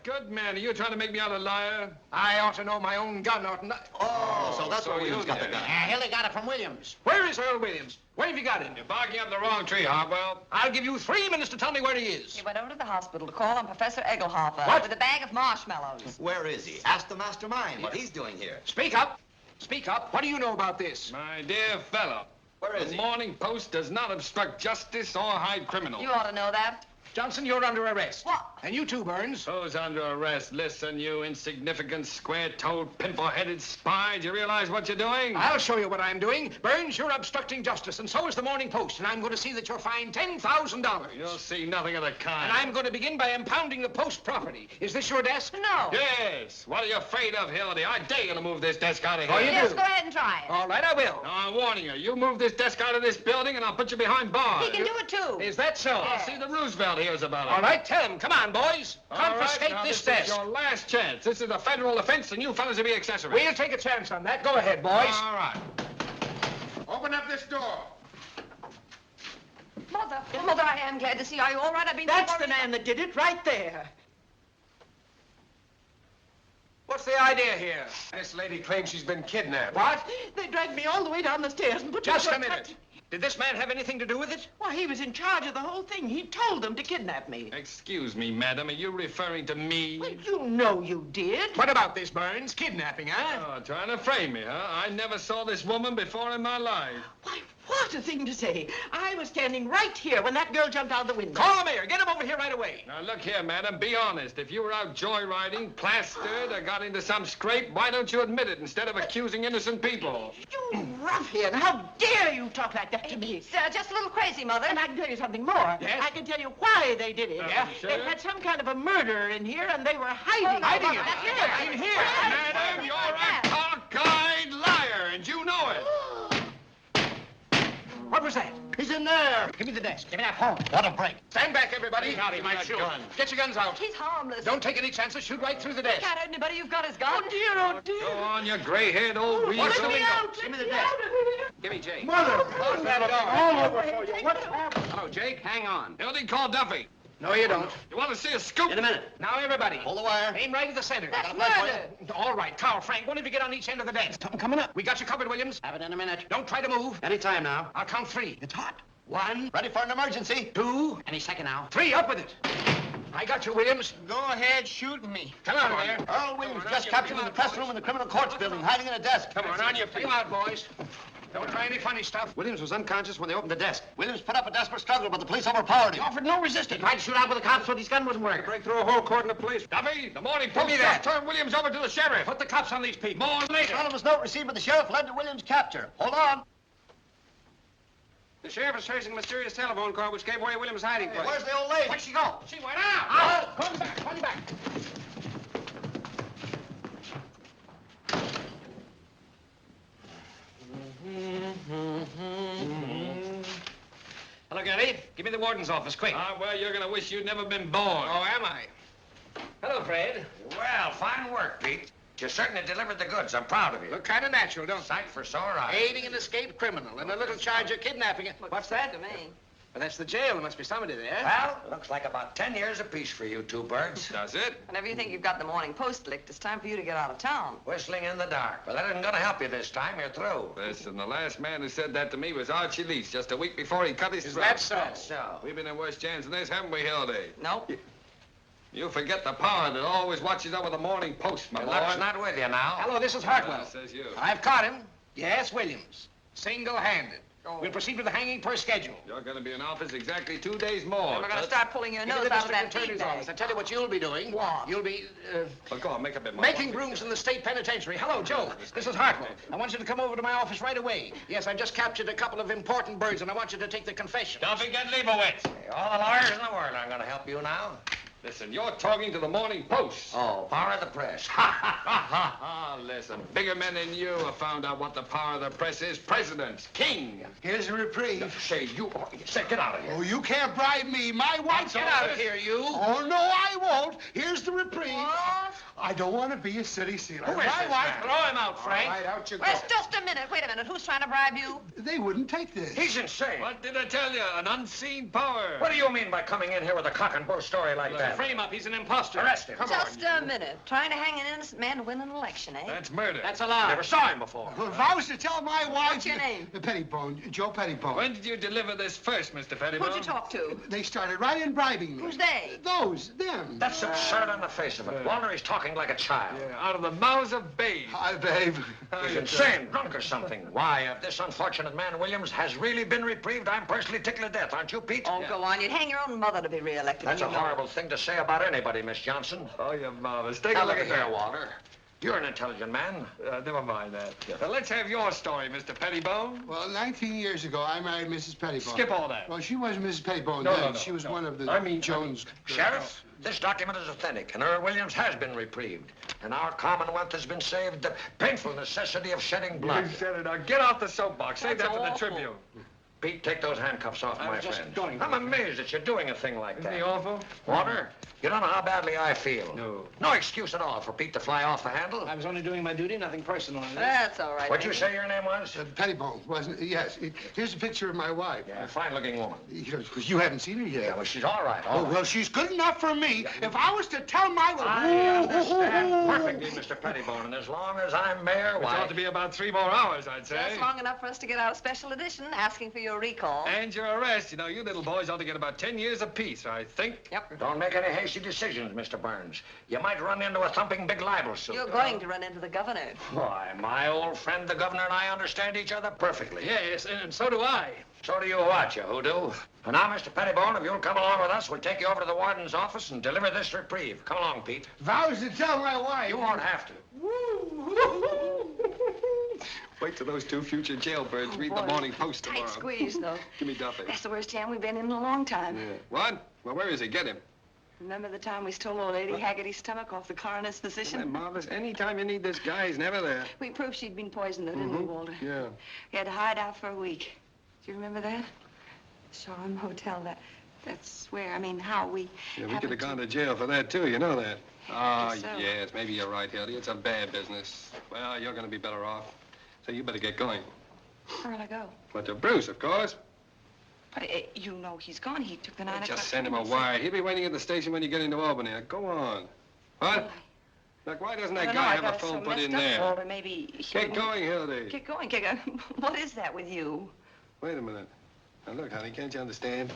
Good man. Are you trying to make me out a liar? I ought to know my own gun, oughtn't I? Oh, so that's where Williams got the gun. Hildy got it from Williams. Where is Earl Williams? Where have you got him? You're barking up the wrong tree, Hartwell. I'll give you 3 minutes to tell me where he is. He went over to the hospital to call on Professor Egelhofer What? with a bag of marshmallows. Where is he? Ask the mastermind what he's doing here. Speak up. Speak up. What do you know about this? My dear fellow. Where is The he? Morning Post does not obstruct justice or hide criminals. You ought to know that. Johnson, you're under arrest. What? And you too, Burns. Who's under arrest? Listen, you insignificant, square-toed, pimple-headed spy. Do you realize what you're doing? I'll show you what I'm doing. Burns, you're obstructing justice, and so is the Morning Post, and I'm going to see that you're fined $10,000. You'll see nothing of the kind. And I'm going to begin by impounding the Post property. Is this your desk? No. Yes. What are you afraid of, Hildy? I dare you to move this desk out of here. Oh, you Yes, do? go ahead and try it. All right, I will. Now, I'm warning you. You move this desk out of this building, and I'll put you behind bars. He can do it, too. Is that so? I'll see that Roosevelt hears about it. All right, tell him. Come on, boys. Confiscate now, this this desk. is your last chance. This is a federal offense, and you fellas will be accessories. We'll take a chance on that. Go ahead, boys. All right. Open up this door. Mother, I am glad to see you. Are you all right? I've been... That's the man that did it right there. What's the idea here? This lady claims she's been kidnapped. What? They dragged me all the way down the stairs and put me Just into a minute. Did this man have anything to do with it? Why, he was in charge of the whole thing. He told them to kidnap me. Excuse me, madam. Are you referring to me? Well, you know you did. What about this, Burns? Kidnapping, huh? Oh, trying to frame me, huh? I never saw this woman before in my life. Why, what a thing to say. I was standing right here when that girl jumped out the window. Call the mayor. Get him over here right away. Now, look here, madam. Be honest. If you were out joyriding, plastered, or got into some scrape, why don't you admit it instead of accusing innocent people? You ruffian! How dare you talk like that to me? It's just a little crazy, Mother. And I can tell you something more. Yes? I can tell you why they did it. Yeah? Sure? They had some kind of a murderer in here, and they were hiding. Hiding it. Yes. In here. Madam, you're a cockeyed liar, and you know it. What was that? He's in there. Give me the desk. Give me that phone. What a break. Stand back, everybody. He might shoot. Get your guns out. He's harmless. Don't take any chances. Shoot right through the desk. Can't hurt anybody. You've got his gun. Oh, dear, oh, dear. Go on, you gray-haired old weasel. What's the Let me window? out. Give me Let the me desk. out of here. Give me Jake. Mother! Close that door. All over for you. What's happened? Hello, Jake. Hang on. Hildy, call Duffy. No, you don't. You want to see a scoop? In a minute. Now, everybody. Hold the wire. Aim right at the center. That's Got a flag murder. All right, Carl, Frank, one of you get on each end of the desk. Something coming up. We got you covered, Williams. Have it in a minute. Don't try to move. Any time now. I'll count 3. It's hot. 1, Ready for an emergency. 2, Any second now. 3. Up with it. I got you, Williams. Go ahead, shoot me. Come on there. Earl Williams just captured in the press room in the criminal courts building, hiding in a desk. Come on your feet. Come out, boys. Don't try any funny stuff. Williams was unconscious when they opened the desk. Williams put up a desperate struggle, but the police overpowered him. He offered no resistance. He tried to shoot out with the cops, but his gun wasn't working. Break through a whole court in the police. Duffy, the Morning Post me just that. turned Williams over to the sheriff. Put the cops on these people. More later. Anonymous note received by the sheriff led to Williams' capture. Hold on. The sheriff is tracing a mysterious telephone call which gave away Williams' hiding place. Where's the old lady? Where'd she go? She went out. Out. Come back. Ready? Give me the warden's office, quick. Well, you're gonna wish you'd never been born. Oh, am I? Hello, Fred. Well, fine work, Pete. You certainly delivered the goods. I'm proud of you. Look kind of natural, don't Sight for sore eyes. Aiding an escaped criminal and a little charge of kidnapping. What's that? To me. Well, that's the jail. There must be somebody there. Well, looks like about 10 years apiece for you two birds. Does it? Whenever you think you've got the Morning Post licked, it's time for you to get out of town. Whistling in the dark. But that isn't going to help you this time. You're through. Listen, the last man who said that to me was Archie Leach just a week before he cut his throat. That so? That's so. We've been in worse jams than this, haven't we, Hildy? Nope. You forget the power that always watches over the Morning Post, my Your boy. luck's not with you now. Hello, this is Hartwell. Says you. I've caught him. Yes, Williams. Single-handed. We'll proceed with the hanging per schedule. You're going to be in office exactly 2 days more. And we're going to start pulling your Into nose the out of district that attorney's feed office. I bag. tell you what you'll be doing. What? You'll be Well, go on, make a bit more. making rooms in the state penitentiary. Hello, Joe. This is Hartwell. I want you to come over to my office right away. Yes, I just captured a couple of important birds, and I want you to take the confession. Don't forget Leibowitz. Hey, all the lawyers in the world aren't going to help you now. Listen, you're talking to the Morning Post. Oh, power of the press. Listen, bigger men than you have found out what the power of the press is. Presidents, king. Here's a reprieve. Say, get out of here. Oh, you can't bribe me. My wife's Get out of here, you. Oh, no, I won't. Here's the reprieve. What? I don't want to be a city sealer. Who is My this wife... man? Throw him out, Frank. All right, out you go. Well, just a minute. Wait a minute. Who's trying to bribe you? They wouldn't take this. He's insane. What did I tell you? An unseen power. What do you mean by coming in here with a cock and bull story like that? Frame up. He's an imposter. Arrest him. Just a minute. Trying to hang an innocent man to win an election, eh? That's murder. That's a lie. Never saw him before. Well, if I was to tell my wife... What's your name? Pettibone. Joe Pettibone. When did you deliver this first, Mr. Pettibone? Who'd you talk to? They started right in bribing me. Who's they? Those, them. That's absurd on the face of it. Walter, he's talking like a child. Yeah, out of the mouths of babes. Hi, babe. He's insane, drunk or something. Why, if this unfortunate man, Williams, has really been reprieved, I'm personally tickled to death, aren't you, Pete? Oh, go on. You'd hang your own mother to be reelected. That's a and you know horrible thing to say about anybody, Miss Johnson. Oh, you're marvelous. Take Now, a look look at here, that. Walter. You're an intelligent man. Never mind that. Let's have your story, Mr. Pettibone. Well, 19 years ago, I married Mrs. Pettibone. Skip all that. Well, she wasn't Mrs. Pettibone No, then. no, She was one of the Jones... Sheriff, this document is authentic, and Earl Williams has been reprieved. And our Commonwealth has been saved the painful necessity of shedding blood. You said it. Now get off the soapbox. Save that for the Tribune. Pete, take those handcuffs off, my friend. going I'm amazed that you're doing a thing like Isn't that. he awful? Walter, you don't know how badly I feel. No. No excuse at all for Pete to fly off the handle. I was only doing my duty, nothing personal in this. That's all right. What'd you baby. say your name was? Pettibone, wasn't it? Yes. Here's a picture of my wife. Yeah, a fine-looking woman. You haven't seen her yet. Yeah, well, she's all right. Oh, well, she's good enough for me. If I was to tell my... I understand perfectly, Mr. Pettibone, and as long as I'm mayor, It why... ought to be about 3 more hours, I'd say. Just long enough for us to get out a special edition asking for your recall. And your arrest. You know, you little boys ought to get about 10 years apiece, I think. Yep. Don't make any hasty decisions, Mr. Burns. You might run into a thumping big libel suit. You're going to run into the governor. Why, my old friend, the governor, and I understand each other perfectly. Yes, and so do I. So do you what, you hoodoo? And now, Mr. Pettibone, if you'll come along with us, we'll take you over to the warden's office and deliver this reprieve. Come along, Pete. If I was to tell my wife... You won't have to. Wait till those 2 future jailbirds read the boy. Morning Post Tight tomorrow. squeeze, though. Give me Duffy. That's the worst jam we've been in a long time. Yeah. What? Well, where is he? Get him. Remember the time we stole old Lady Haggerty's stomach off the coroner's Isn't that physician? marvelous? Anytime you need this guy, he's never there. We proved she'd been poisoned, though, didn't we, Walter? Yeah. We had to hide out for a week. Do you remember that? Shoreham Hotel, that's where, I mean, how we... Yeah, we happened could have gone to jail for that, too. You know that. Ah, so. yes. Maybe you're right, Hildy. It's a bad business. Well, you're going to be better off. So you better get going. Where'll I go? But to Bruce, of course. But you know he's gone. He took the 9 o'clock. Just send him a train. wire. He'll be waiting at the station when you get into Albany. Now, go on. What? Look, why doesn't I that don't know, guy I have got a it so phone put in messed up, there? Walter, maybe he Get wouldn't- going, Hildy. Get going, get going. What is that with you? Wait a minute. Now, look, honey, can't you understand?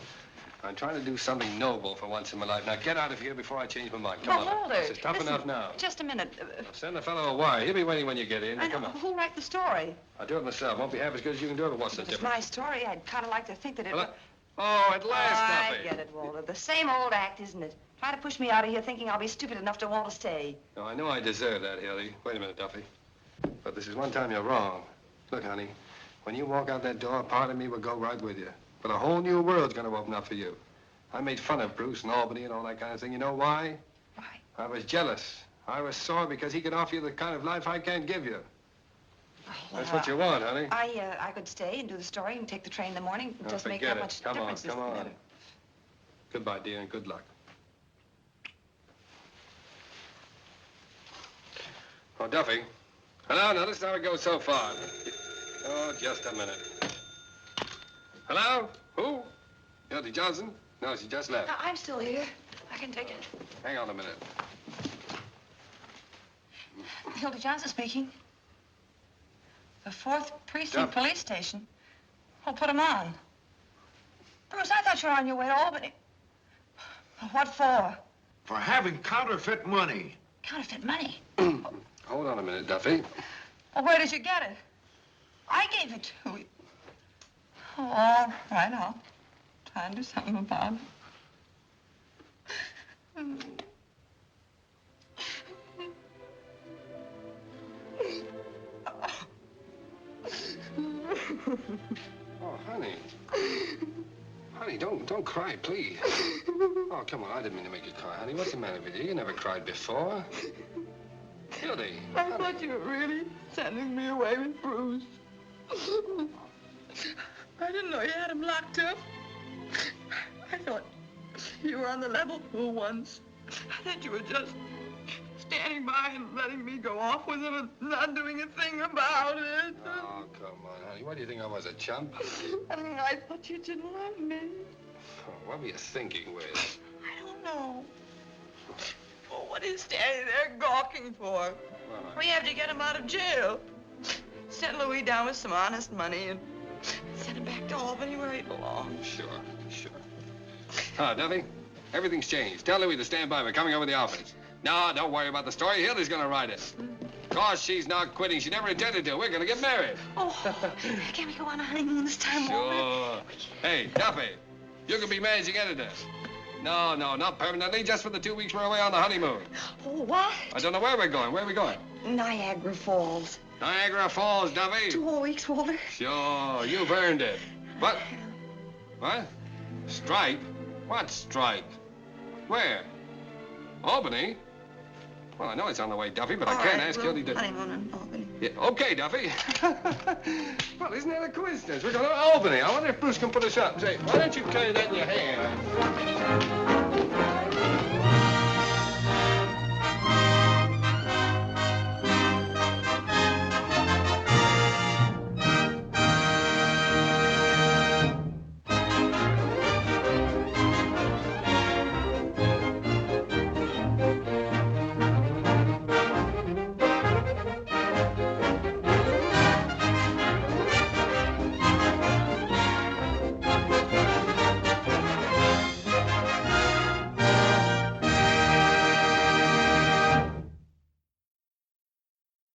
I'm trying to do something noble for once in my life. Now, get out of here before I change my mind. Come But on. Walter, This is tough listen, enough now. Just a minute. Send the fellow a wire. He'll be waiting when you get in. Now, I know, come on. who'll write the story? I'll do it myself. Won't be half as good as you can do it, but what's the If it's difference? my story, I'd kind of like to think that it... Well, Oh, at last, I Duffy. get it, Walter. The same old act, isn't it? Try to push me out of here thinking I'll be stupid enough to want to stay. No, I know I deserve that, Hildy. Wait a minute, Duffy. But this is one time you're wrong. Look, honey, when you walk out that door, part of me will go right with you. But a whole new world's going to open up for you. I made fun of Bruce and Albany and all that kind of thing. You know why? Why? I was jealous. I was sore because he could offer you the kind of life I can't give you. That's what you want, honey. I could stay and do the story and take the train in the morning. It doesn't make that much difference. Come on. Goodbye, dear, and good luck. Oh, Duffy. Hello? Now, this is how it goes so far. Oh, just a minute. Hello? Who? Hildy Johnson? No, she just left. I'm still here. I can take it. Hang on a minute. Hilda Johnson speaking. The 4th Precinct Police Station. Oh, put him on. Bruce, I thought you were on your way to Albany. What for? For having counterfeit money. Counterfeit money? Hold on a minute, Duffy. Well, where did you get it? I gave it to you. Oh, all right, I'll try and do something about it. Oh, honey. Honey, don't cry, please. Oh, come on, I didn't mean to make you cry, honey. What's the matter with you? You never cried before. Hildy. I thought you were really sending me away with Bruce. I didn't know you had him locked up. I thought you were on the level for once. I thought you were just standing by and letting me go off with him and not doing a thing about it. Oh, come on, honey. What do you think I was, a chump? I thought you didn't love me. Oh, what were you thinking with? I don't know. Well, what are you standing there gawking for? We have to get him out of jail. Send Louis down with some honest money and send him back to Albany where he belongs. Sure. Duffy, everything's changed. Tell Louis to stand by. We're coming over the office. No, don't worry about the story. Hildy's gonna write it. Of course, she's not quitting. She never intended to. We're gonna get married. Oh, can we go on a honeymoon this time, Walter? Sure. Hey, Duffy, you can be managing editor. No, not permanently, just for the 2 weeks we're away on the honeymoon. Oh, what? I don't know where we're going. Where are we going? Niagara Falls. Niagara Falls, Duffy. 2 whole weeks, Walter. Sure, you've earned it. What? What? Strike? What strike? Where? Albany? Well, I know it's on the way, Duffy, but I can't ask Hildy to... Honeymoon in Albany. Yeah, okay, Duffy. Well, isn't that a coincidence? We're going to Albany. I wonder if Bruce can put us up. Say, why don't you carry that in your hand?